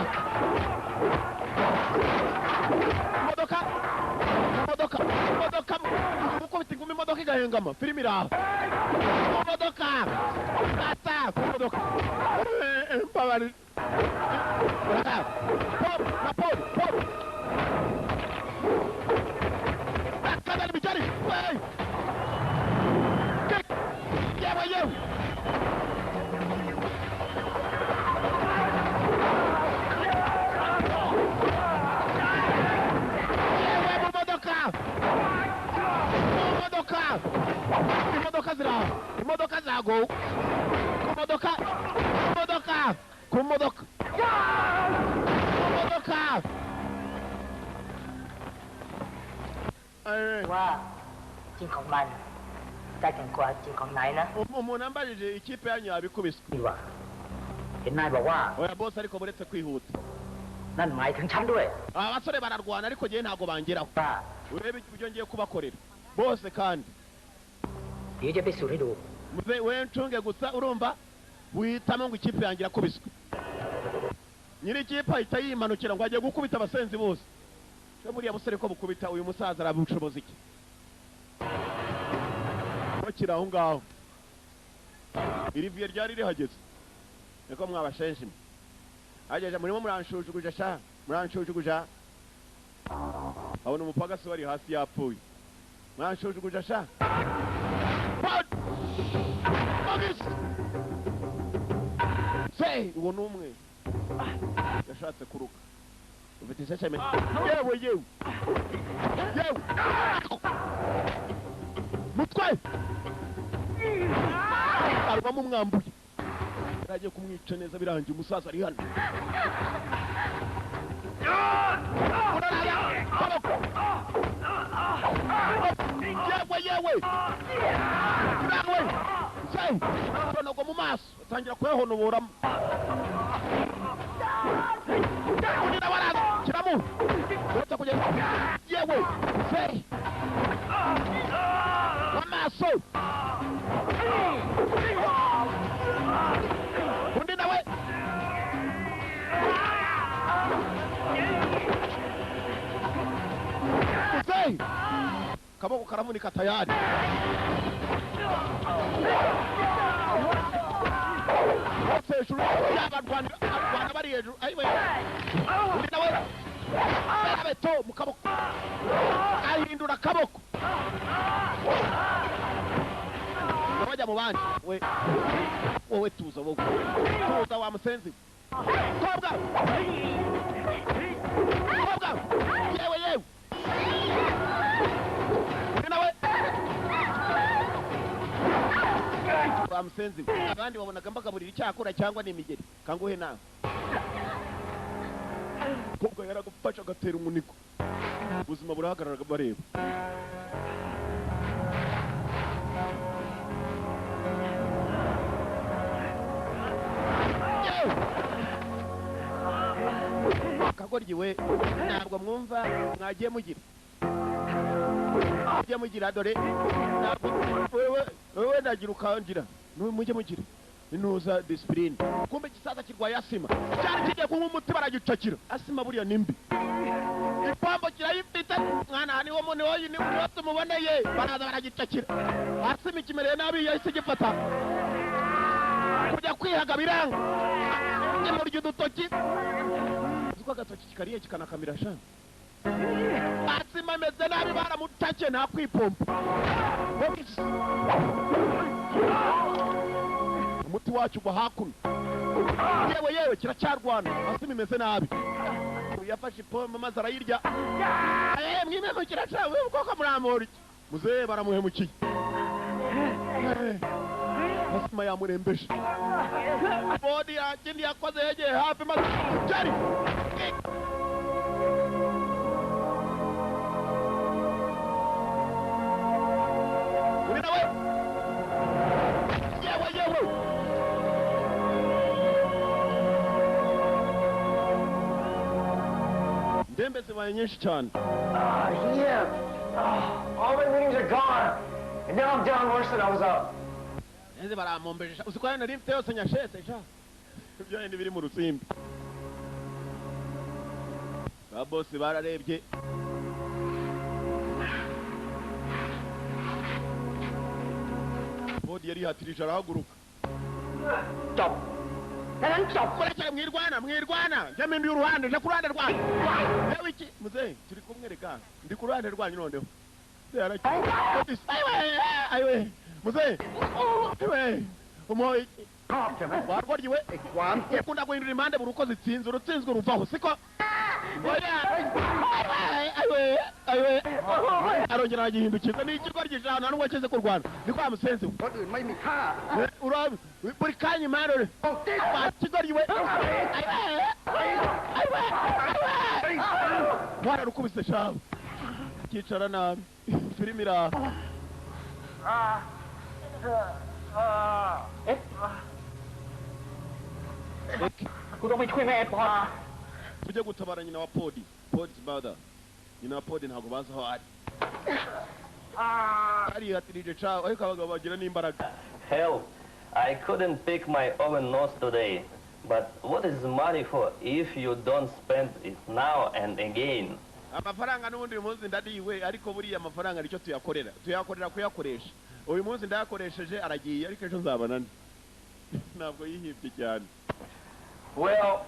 imodoka gukubita ingumi imodoka igahengama filimi iraho imodoka imodoka mbabari Paul akadani bijari yewe imodoka zago ku modoka ว่าจริงของมันได้เก่งกว่าจริงของไหนนะ umuntu ambajije ikipe yanyu yabikubiswe ดีว่าเห็นนายบอกว่า oya boss ariko buretse kwihuta นั่นหมายถึงฉันด้วย abasore bararwana ariko ngiye ntago bangeraho ว่า urebe ibyo ngiye kubakorera bose kandi เดี๋ยวจะไปสู่ให้ดู muze we ncunge gusa urumva wihitamo ngo ikipe yanjye irakubiswe nyiri ikipe ahita yimanukira ngo agiye gukubita abasenzi bose cyo buriya busore ko bukubita uyu musaza arabushoboza iki bakira aho ngaho iri viye ryari rihageze niko mwabashenje ageje murimo muranshujuguje sha muranshujuguje abona umupagasi wari hasi yapfuye muranshujuguje sha Say, uwo numwe yashatse kuruka ufite iseseme yewe mutwe arwamo umwambuye yaragiye kumwica neza birangiye umusaza ari hano yewe nogo mu maso atangira kuyahonoboramo kugira baraza kiramu uretse kugenda yewe amaso undi nawe kaboko karavunika tayari hejuru y'abarwana bari hejuru ayiwe undi nawe abeto mu kaboko ahindura akaboko bajya mu bandi wowe tuza wa musenzi kobwa yewe undi nawe wa musenzi abandi babonaga mbagaburira icyakora cyangwa n'imigeri kanguhe nawe kobwa yaragufasha agatera umuniko ubuzima burahagarara bareba kagoryi we ntabwo mwumva mwagiye mugira mujye mugira dore wewe ndagira ukangira mujye mugira inuza discipline kumbe kisaza kirwaye asima cyari kigiye kunywa umuti baragicakira asima buriya nimbi ipambo kirayifite mwana ni wo muntu woyine wose muboneye baraza baragicakira asima ikimereye nabi yahise gifata kujya kwihaga biranga murya udutoki uziko agatoki kikariye kikanakamira shana asima ameze nabi baramutake nta kwipompa umuti wacu uba hakuno yewe kiracyarwana asima imeze nabi yafashe ipombo maze arayirya mwimemo kiracawe koko muramura iki muzehe baramuhemukiye asima yamurembeje bodi yakindi yakoze yegeye hafi maze jari uri nawe yewe ndembe zibaye nyinshi cyane Yeah. All my winnings are gone. And now I'm down worse than I was up. neze baramombeje uziko yana rimfite yose nyashese sha ibyo ndi biri mu rutsimbi ba boss bararebye bodi yari hatirije arahaguruka Stop. murekere mwirwana njyaminduye uruhande nje ku ruhande rwanyu yewe iki muzehe turi kumwe reka ndi ku ruhande rwanyu noneho ayiwe muzehe ayiwe umuhoye warwaryiwe yakunda guhindura impande buri uko zitsinze urutsinzwe ruvaho siko ayiwe arongera aragihindukiza ni ikigo ry'ijana nta n'ubwo akize kurwana ni kwa musenzi we buri kanya impande bakigoryiwe wararukubise shabu kicara nabi filimi iraha tujye gutabara nyina wa Podi mother nyina wa Podi ntabwo bazi aho ari arihatirije cawe ariko abagabo bagira n'imbaraga. Hell, I couldn't pick my own nose today. But what is money for if you don't spend it now and again? Amafaranga n'ubundi uyu munsi ndadiwe ariko buriya amafaranga nicyo tuyakorera kuyakoresha. Uyu munsi ndayakoresheje aragiye ariko ejo nzabana ntabwo yihibye cyane. Well,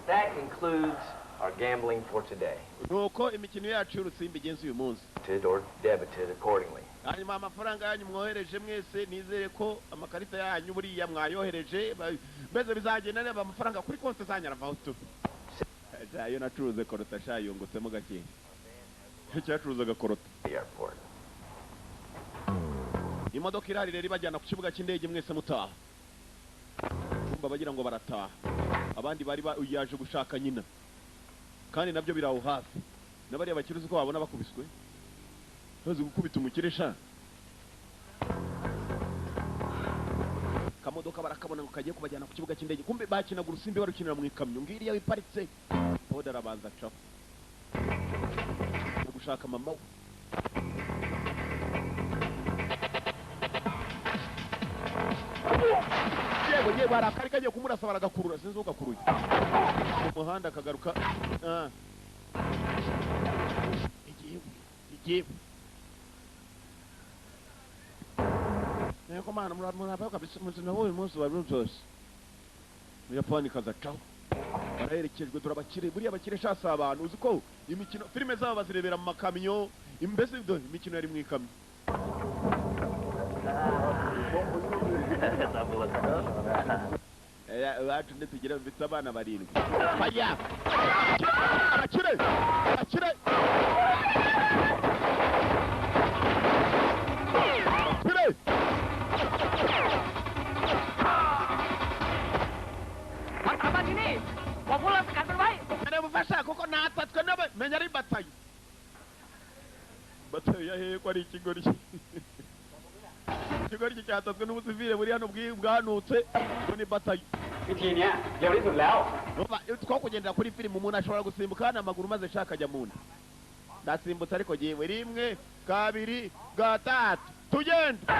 that concludes our gambling for today. Nuko imikino yacu y'urutsimbi igenze uyu munsi. Or debited accordingly. Hanyuma amafaranga yanyu mwohereje mwese nizere ko amakarita yanyu buriya mwayohereje mbese bizagenda neba amafaranga kuri konti zanyu aravaho tu. Iyo nacuruze korota shayungutsemo gake. Cyacuruzaga korota. Airport. Imodoka irari rero ibajyana ku kibuga cy'indege mwese mutaha. Kumba bagira ngo barataha. Abandi bari yaje gushaka nyina. Kandi nabyo biraho hafi. Nabari abakiruzi ko babona bakubiswe. Bazi gukubita umukiresha. Kamodoka barakabona ngo kagiye kubajyana ku kibuga cy'indege. Kumbe bakinaga urusimbi barukinira mu ikamyo. Ngiriya wiparitse. Boda arabanza caho. Gushaka mama. Yewe barakari kagiye kumurasa baragakurura sinzi ugakuruye. Umuhanda akagaruka. Igiye. Nako mana muraba kabisa muzina wowe munsi wa Rogers. Yapani kaza caho. Baraherekejwe turabakire buriya abakire shasa abantu uziko imikino filime zabo bazirebera mu makamyo imbese imikino yari mu ikamyo. Wacu nditugira mfite abana barindwi. Faya. Abakire. Abagini, wapula sekarang baik. Ada mufasha koko natatswe nabe menya ari batayi. Batayi yahe ko ari ikigori. Ikigori cyatatswe n'ubusivile buri hano bwanutse ko ni batayi. วิธีเนี้ยเร็วที่สุดแล้ว Two kugendera kuri filime umuntu ashobora gusimbuka n'amaguru maze shaka ajya munda. ndasimbutse ariko yewe rimwe kabiri gatatu tugenda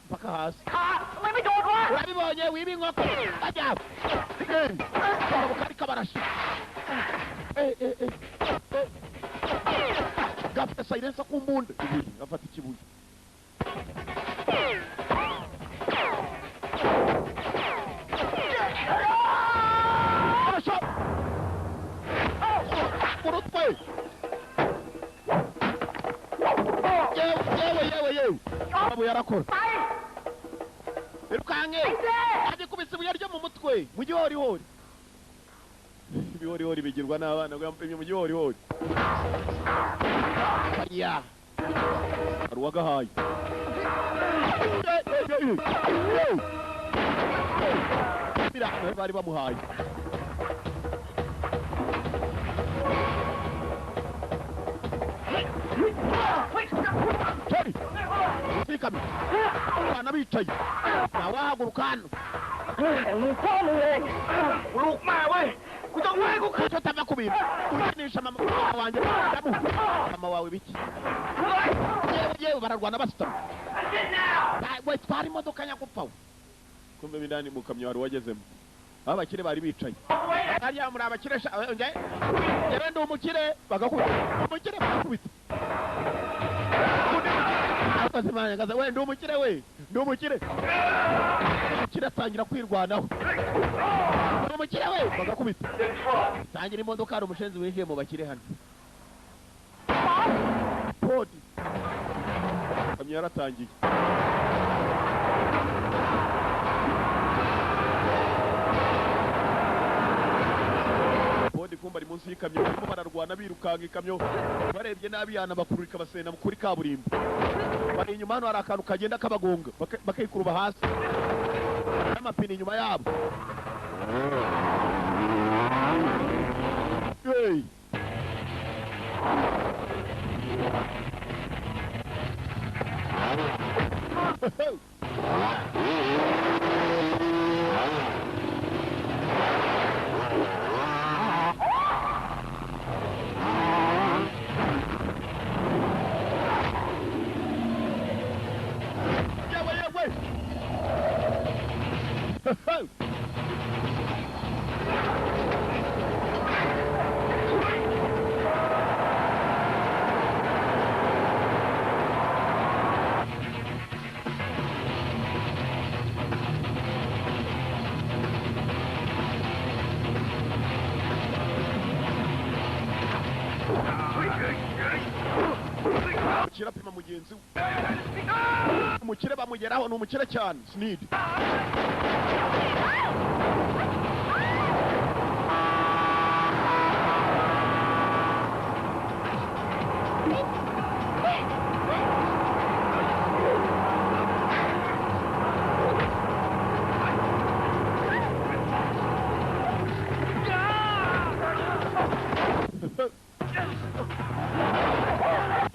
mpaka hasi urabibonye wiba inkoko ajya genda kari kabarashi gafite silensa ku mbunda ibuye gafata ikibuye urutwe yewe amabuye arakora irukanke agikubise ibuye ryo mu mutwe mu gihorihori ibihorihori bigirwa n'abana bwampimye mu gihorihori aya hari uwagahaye bari bamuhaye usikamye abana bicaye nawahaguruka hano urukmawe kuko utava ku bintu ukinisha mama wanjye mama wawe biki yewe bararwana basitama we twari imodoka nyagupfa kumbe bindani mu kamyo wari wagezemo abakire bari bicaye hariya muri abakire yewe ndi umukire bagakubita umukire bagakubita akazimanagaza we ndi umukire ndi umukire atangira kwirwanaho umukire we bagakubita tangira imodoka hari umushenzi winjiye mu bakire hano podi kamyo yaratangiye podi kumba ari munsi y'ikamyo barimo bararwana birukanga ikamyo barebye nabi yana bakurura ikabasena kuri kaburimbo bari inyuma hano hari akantu kagenda kabagonga bakayikuruba hasi n'amapine inyuma yabo hey kirapima mugenzi we umukire bamugeraho ni umukire cyane Sneed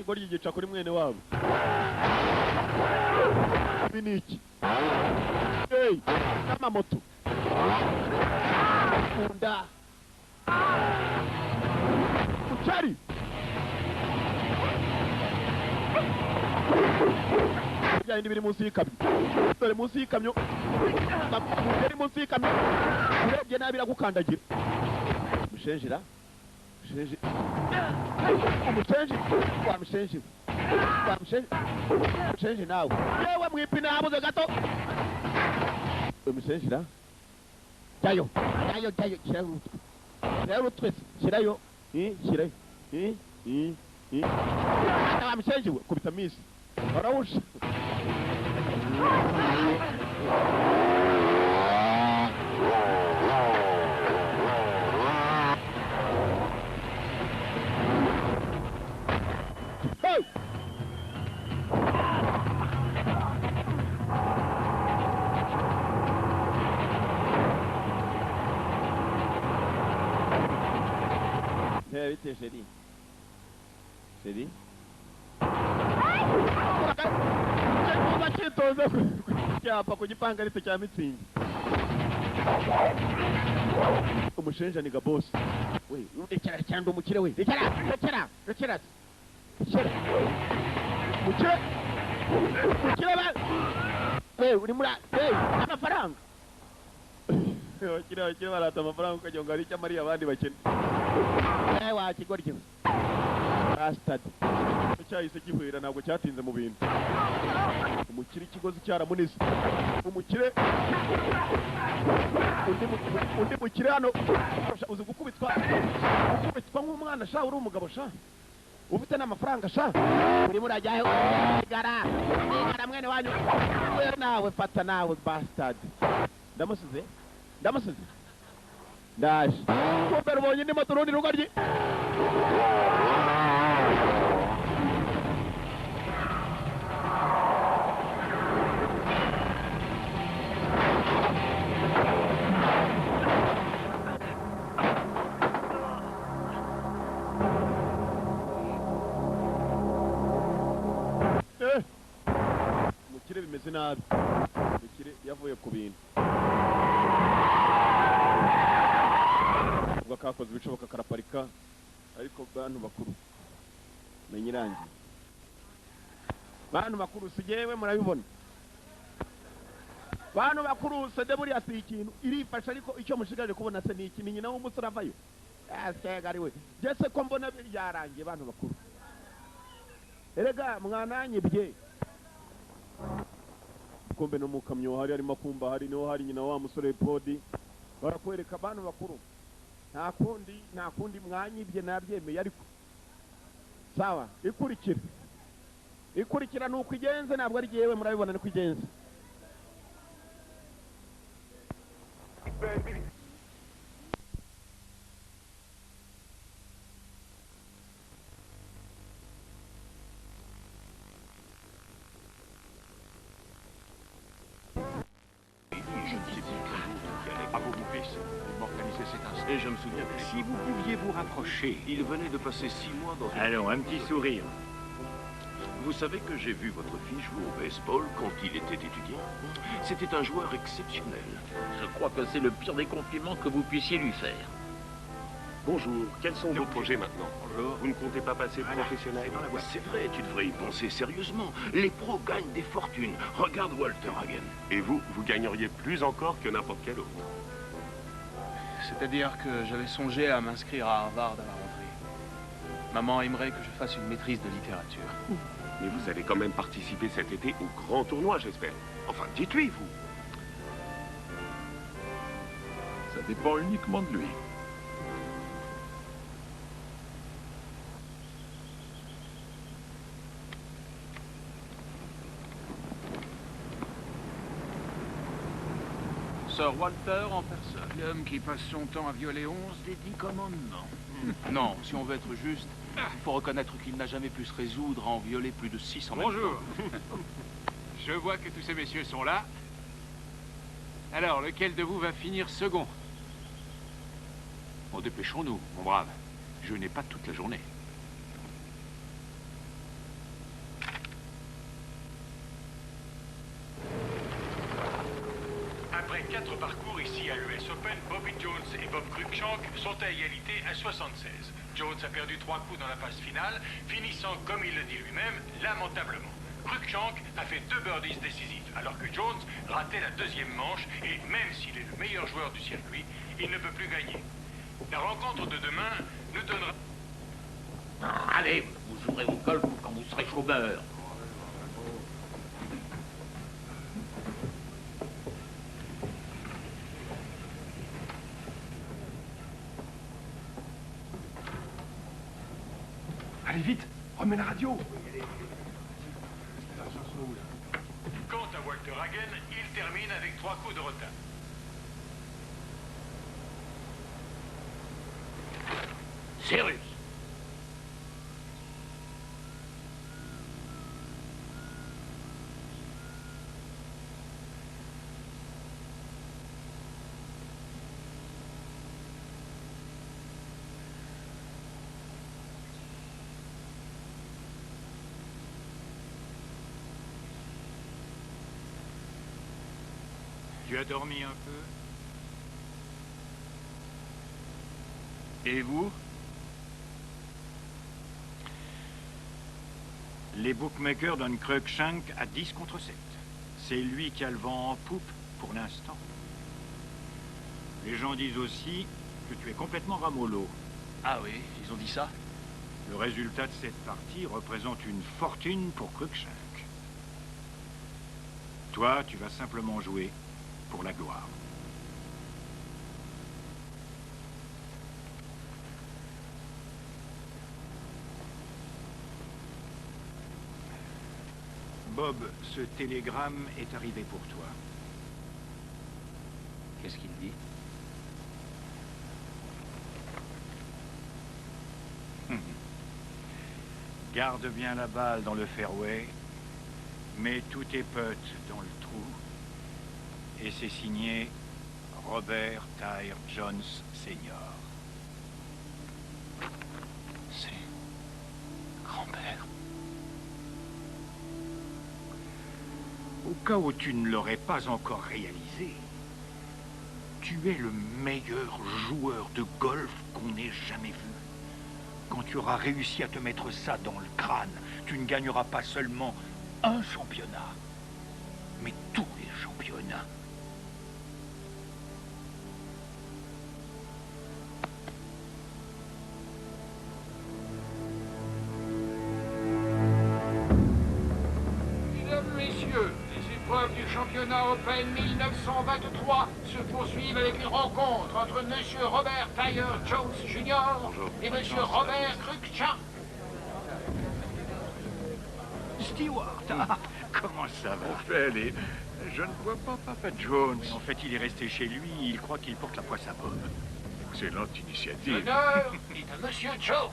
igori yigica kuri mwene wabo biniki hey n'amamoto kunda ucari byandi biri munsi y'ikamyo dore munsi y'ikamyo biri munsi y'ikamyo urebye nabi iragukandagira mushenjira umucenji wamushenji nawe yewe mwipine habuze gato umucenjira jayo shirayo urutwe shirayo wamushenji we kubita misi warawusha bite Sheri cyapa ku gipangarite cya Mitsingi umushenja ni gabosi we rekera ndi umukire we rekera mukire we uri muri amafaranga abakire barata amafaranga ukagira ngo hari icyo amariye abandi bakene wa kigori kimwe bastard cyahise gihwera ntabwo cyatinze mu bintu umukire ikigozi cyaramunize umukire undi mukire hano uzi gukubitwa nk'umwana sha uri umugabo sha ufite n'amafaranga sha urimo urajyaho igara mwene wanyu nawe fata nawe bastard ndamusize ndaje kumbe rubonye indi moto urundi rugaryi umukire bimeze nabi umukire yavuye ku bintu ubwo kakoze ibishoboka karaparika ariko bantu bakuru menye irangiye bantu bakuru sigewe murabibona bantu bakuru sede buriya si ikintu irifasha ariko icyo mushigaje kubona se ni iki ni nyina w'umusore avayo asega ari we jese ko mbona yarangiye bantu bakuru erega mwananyibye kumbe no mukamyo hari arimo kumba hari niho hari nyina wa musore podi barakwereka abantu bakuru nta kundi mwanyibye nabyemeye ariko sawa ikurikira nuko igenze ntabwo ari jewe murabibona niko igenze Et je me souviens, si vous pouviez vous rapprocher, il venait de passer 6 mois dans une... Allons, un petit sourire. Vous savez que j'ai vu votre fils jouer au baseball quand il était étudiant. C'était un joueur exceptionnel. Je crois que c'est le pire des compliments que vous puissiez lui faire. Bonjour, quels sont vos projets maintenant? Bonjour. Vous ne comptez pas passer professionnel? C'est vrai, tu devrais y penser sérieusement. Les pros gagnent des fortunes. Regarde Walter Hagen. Et vous gagneriez plus encore que n'importe quel autre. C'est-à-dire que j'avais songé à m'inscrire à Harvard à la rentrée. Maman aimerait que je fasse une maîtrise de littérature. Mais vous allez quand même participer cet été au grand tournoi, j'espère. Enfin, dites-lui, vous. Ça dépend uniquement de lui. Sir Walter en personne. L'homme qui passe son temps à violer 11 des 10 commandements. Non, si on veut être juste, il faut reconnaître qu'il n'a jamais pu se résoudre à en violer plus de 600 mètres. Bonjour. Je vois que tous ces messieurs sont là. Alors, lequel de vous va finir second? Bon, dépêchons-nous, mon brave. Je n'ai pas toute la journée. Après 4 parcours ici à l'US Open, Bobby Jones et Bob Cruikshank sont à égalité à 76. Jones a perdu 3 coups dans la phase finale, finissant, comme il le dit lui-même, lamentablement. Cruikshank a fait 2 birdies décisifs, alors que Jones ratait la deuxième manche, et même s'il est le meilleur joueur du circuit, il ne peut plus gagner. La rencontre de demain nous donnera... Allez, vous jouerez au golf quand vous serez chômeur. Allez vite, remets la radio. Quant à Walter Hagen, il termine avec 3 coups de retard. Cyrus. Tu as dormi un peu? Et vous? Les bookmakers donnent Cruikshank à 10 contre 7. C'est lui qui a le vent en poupe pour l'instant. Les gens disent aussi que tu es complètement ramollo. Ah oui, ils ont dit ça? Le résultat de cette partie représente une fortune pour Cruikshank. Toi, tu vas simplement jouer pour la gloire. Bob, ce télégramme est arrivé pour toi. Qu'est-ce qu'il dit? Garde bien la balle dans le fairway, mets tous tes putts dans le trou, et c'est signé Robert Tyre Jones Sr. C'est grand-père. Au cas où tu ne l'aurais pas encore réalisé, tu es le meilleur joueur de golf qu'on ait jamais vu. Quand tu auras réussi à te mettre ça dans le crâne, tu ne gagneras pas seulement un championnat, mais tous les championnats. Mesdames, Messieurs, les épreuves du championnat Open 1923 se poursuivent avec une rencontre entre Monsieur Robert Tyre Jones Jr. et Monsieur Robert Cruikshank. Stewart, comment ça va? On fait aller. Je ne vois pas Papa Jones. Mais en fait, il est resté chez lui, il croit qu'il porte la poisse à Bob. Excellente initiative. L'honneur est à Monsieur Jones.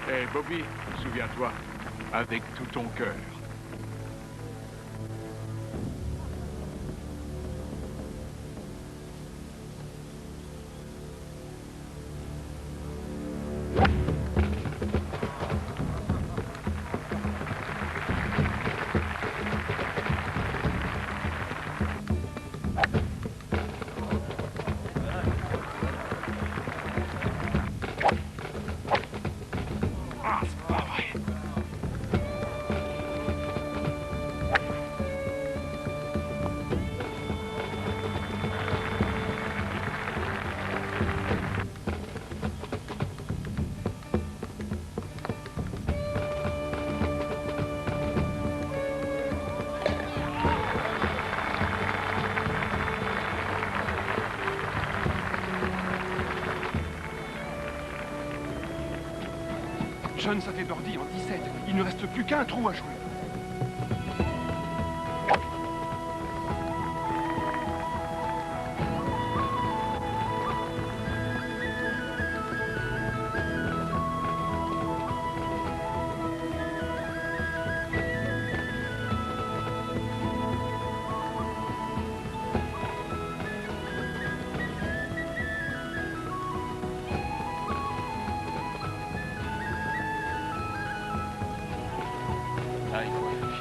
Eh Bobby, souviens-toi, avec tout ton cœur. Ah, c'est pas vrai. Jones a fait birdie en 17. Il ne reste plus qu'un trou à jouer. Ah, il faut finir.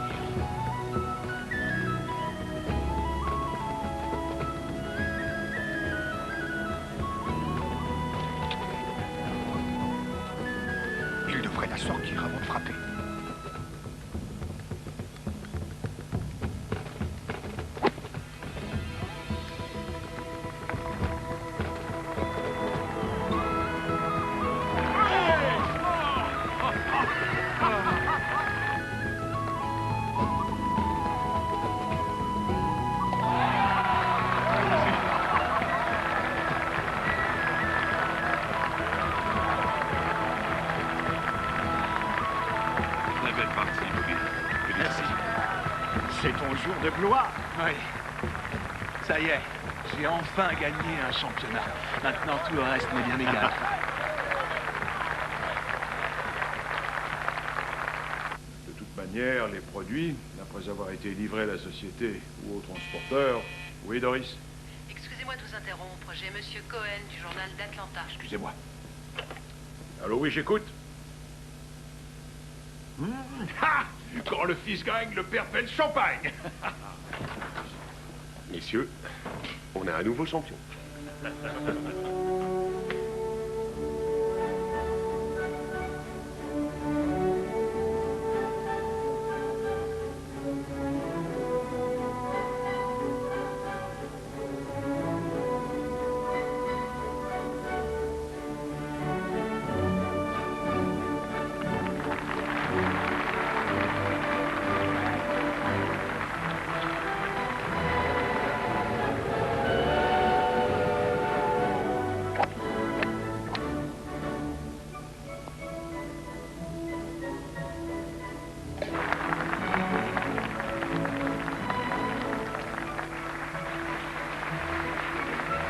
Il devrait la sortir avant de frapper. Très belle partie, Bobby. Merci. C'est ton jour de gloire. Oui. Ça y est, j'ai enfin gagné un championnat. Maintenant, tout le reste m'est bien égal. De toute manière, les produits, après avoir été livrés à la société ou au transporteur... Oui, Doris? Excusez-moi de vous interrompre, j'ai Monsieur Cohen du journal d'Atlanta. Excusez-moi. Allô, oui, j'écoute. Quand le fils gagne, le père fait le champagne. Messieurs, On a un nouveau champion.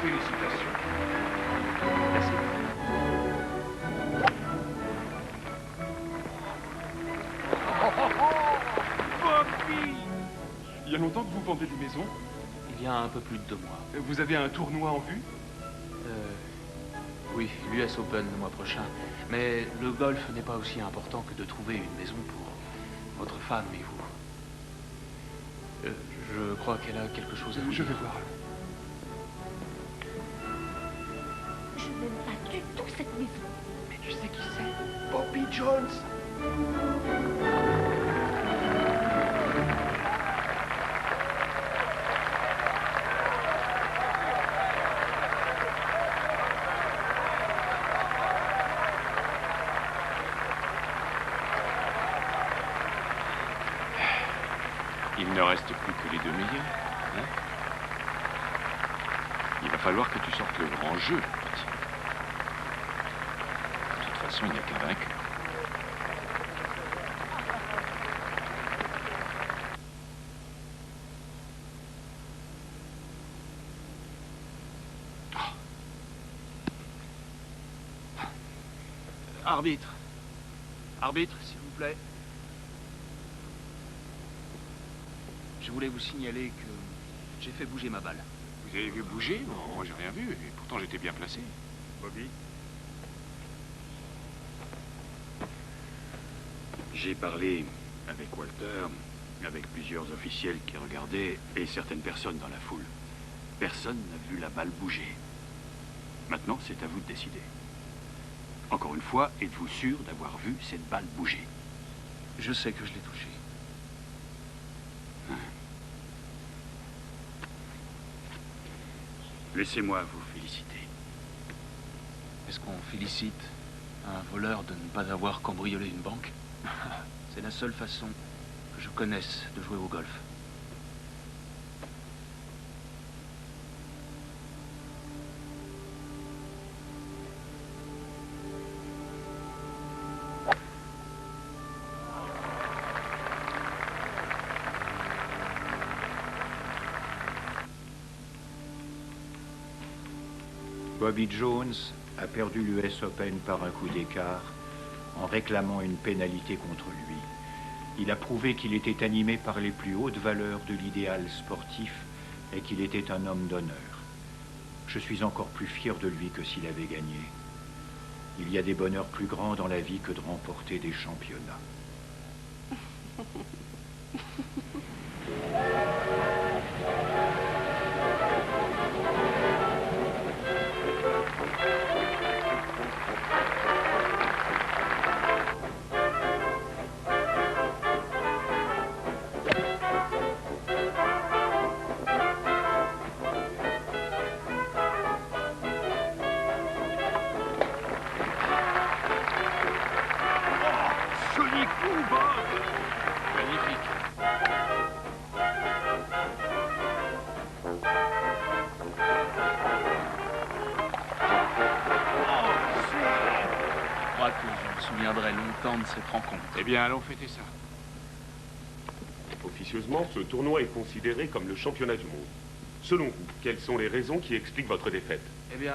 Félicitations. Merci. Bobby! Il y a longtemps que vous vendez des maisons? Il y a un peu plus de 2 mois. Vous avez un tournoi en vue? Oui, l'US Open le mois prochain. Mais le golf n'est pas aussi important que de trouver une maison pour votre femme et vous. Je crois qu'elle a quelque chose à vous Je dire. vais voir. Je n'aime pas du tout cette maison. Mais tu sais qui c'est? Bobby Jones! Il ne reste plus que les 2 meilleurs. Hein? Il va falloir que tu sortes le grand jeu, petit. De toute façon, il n'y a qu'un vainqueur. Arbitre. Arbitre, s'il vous plaît. Je voulais vous signaler que j'ai fait bouger ma balle. Vous avez vu bouger? Non, moi j'ai rien vu, et pourtant j'étais bien placé. Bobby? J'ai parlé avec Walter, avec plusieurs officiels qui regardaient, et certaines personnes dans la foule. Personne n'a vu la balle bouger. Maintenant, c'est à vous de décider. Encore une fois, êtes-vous sûr d'avoir vu cette balle bouger? Je sais que je l'ai touchée. Laissez-moi vous féliciter. Est-ce qu'on félicite un voleur de ne pas avoir cambriolé une banque? C'est la seule façon que je connaisse de jouer au golf. Bobby Jones a perdu l'US Open par un coup d'écart en réclamant une pénalité contre lui. Il a prouvé qu'il était animé par les plus hautes valeurs de l'idéal sportif et qu'il était un homme d'honneur. Je suis encore plus fier de lui que s'il avait gagné. Il y a des bonheurs plus grands dans la vie que de remporter des championnats. Joli coup, Bob! Magnifique. Je crois que je me souviendrai longtemps de cette rencontre. Eh bien, allons fêter ça. Officieusement, ce tournoi est considéré comme le championnat du monde. Selon vous, quelles sont les raisons qui expliquent votre défaite? Eh bien,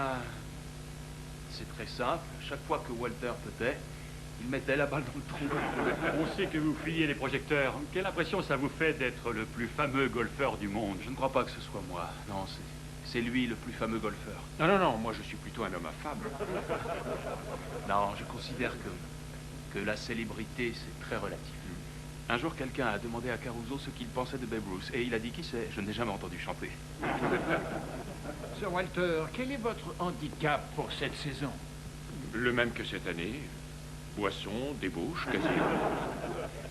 c'est très simple. Chaque fois que Walter putait, il mettait la balle dans le trou. On sait que vous fuyez les projecteurs. Quelle impression ça vous fait d'être le plus fameux golfeur du monde? Je ne crois pas que ce soit moi. Non, c'est lui le plus fameux golfeur. Non, non, non, moi je suis plutôt un homme affable. Non, je considère que la célébrité, c'est très relatif. Un jour, quelqu'un a demandé à Caruso ce qu'il pensait de Babe Ruth, et il a dit qui c'est. Je ne l'ai jamais entendu chanter. Sir Walter, quel est votre handicap pour cette saison? Le même que cette année. Boisson, débauche, casino.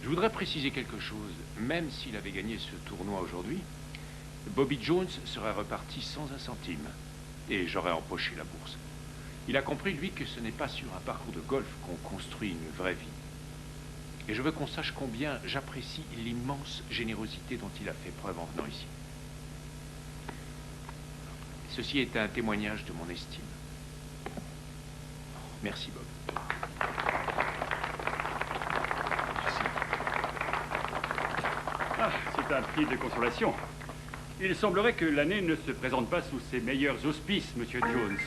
Je voudrais préciser quelque chose. Même s'il avait gagné ce tournoi aujourd'hui, Bobby Jones serait reparti sans un centime. Et j'aurais empoché la bourse. Il a compris, lui, que ce n'est pas sur un parcours de golf qu'on construit une vraie vie. Et je veux qu'on sache combien j'apprécie l'immense générosité dont il a fait preuve en venant ici. Ceci est un témoignage de mon estime. Merci, Bob. Ah, c'est un prix de consolation. Il semblerait que l'année ne se présente pas sous ses meilleurs auspices, Monsieur Jones.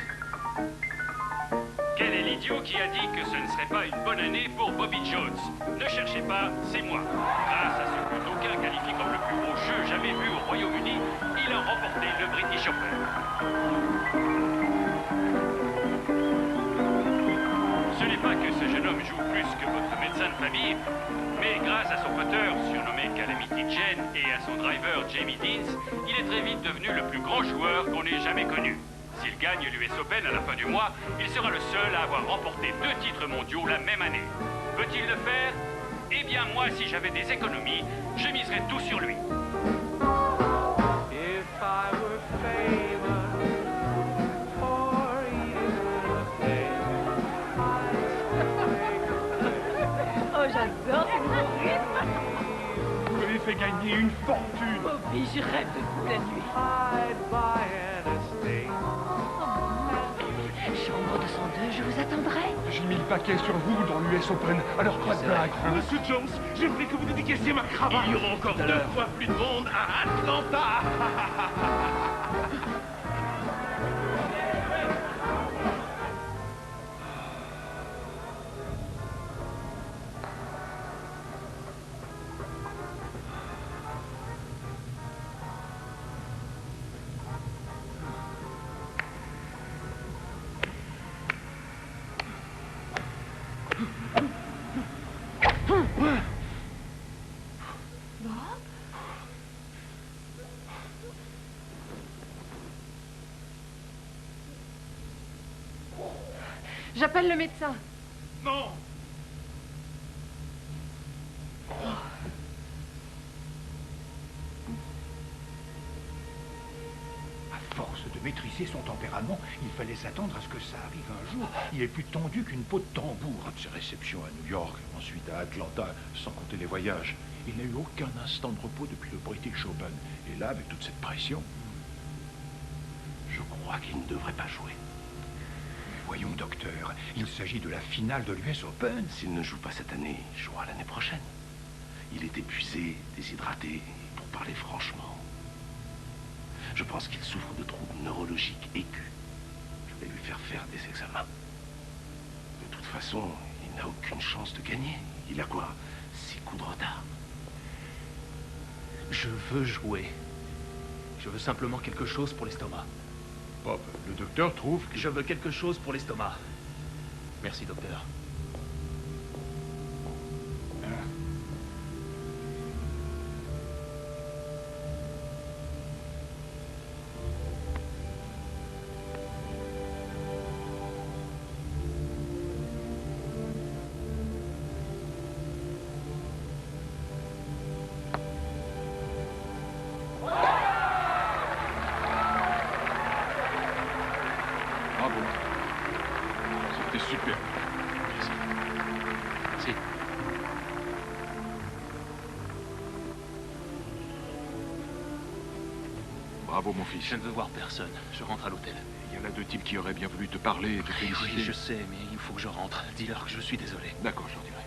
Quel est l'idiot qui a dit que ce ne serait pas une bonne année pour Bobby Jones? Ne cherchez pas, c'est moi. Grâce à ce que d'aucuns qualifient comme le plus beau jeu jamais vu au Royaume-Uni, il a remporté le British Open. Ce n'est pas que ce jeune homme joue plus que votre médecin de famille, mais grâce à son putter surnommé Calamity Jane et à son driver Jamie Deans, il est très vite devenu le plus grand joueur qu'on ait jamais connu. S'il gagne l'US Open à la fin du mois, il sera le seul à avoir remporté 2 titres mondiaux la même année. Peut-il le faire? Eh bien moi, si j'avais des économies, je miserais tout sur lui. Oh, j'adore ce nouveau rythme. Vous m'avez fait gagner une fortune. Bobby, je rêve de vous la nuit. Chambre 202, je vous attendrai. J'ai mis le paquet sur vous dans l'US Open, alors pas de blague. Monsieur Jones, j'ai pris que vous dédicacez ma cravate. Il y aura encore 2 fois plus de monde à Atlanta. J'appelle le médecin. Non. À force de maîtriser son tempérament, il fallait s'attendre à ce que ça arrive un jour. Il est plus tendu qu'une peau de tambour. Ses réceptions à New York, ensuite à Atlanta, sans compter les voyages. Il n'a eu aucun instant de repos depuis le British Open. Et là, avec toute cette pression... Je crois qu'il ne devrait pas jouer. Voyons, docteur, il s'agit de la finale de l'US Open. S'il ne joue pas cette année, il jouera l'année prochaine. Il est épuisé, déshydraté, pour parler franchement. Je pense qu'il souffre de troubles neurologiques aigus. Je vais lui faire des examens. De toute façon, il n'a aucune chance de gagner. Il a quoi? 6 coups de retard. Je veux jouer. Je veux simplement quelque chose pour l'estomac. Bob, le docteur trouve que... Je veux quelque chose pour l'estomac. Merci, docteur. C'était super. Merci. Bravo, mon fils. Je ne veux voir personne. Je rentre à l'hôtel. Il y en a 2 types qui auraient bien voulu te parler et te féliciter. Oui, je sais, mais il faut que je rentre. Dis-leur que je suis désolé. D'accord, je leur dirai.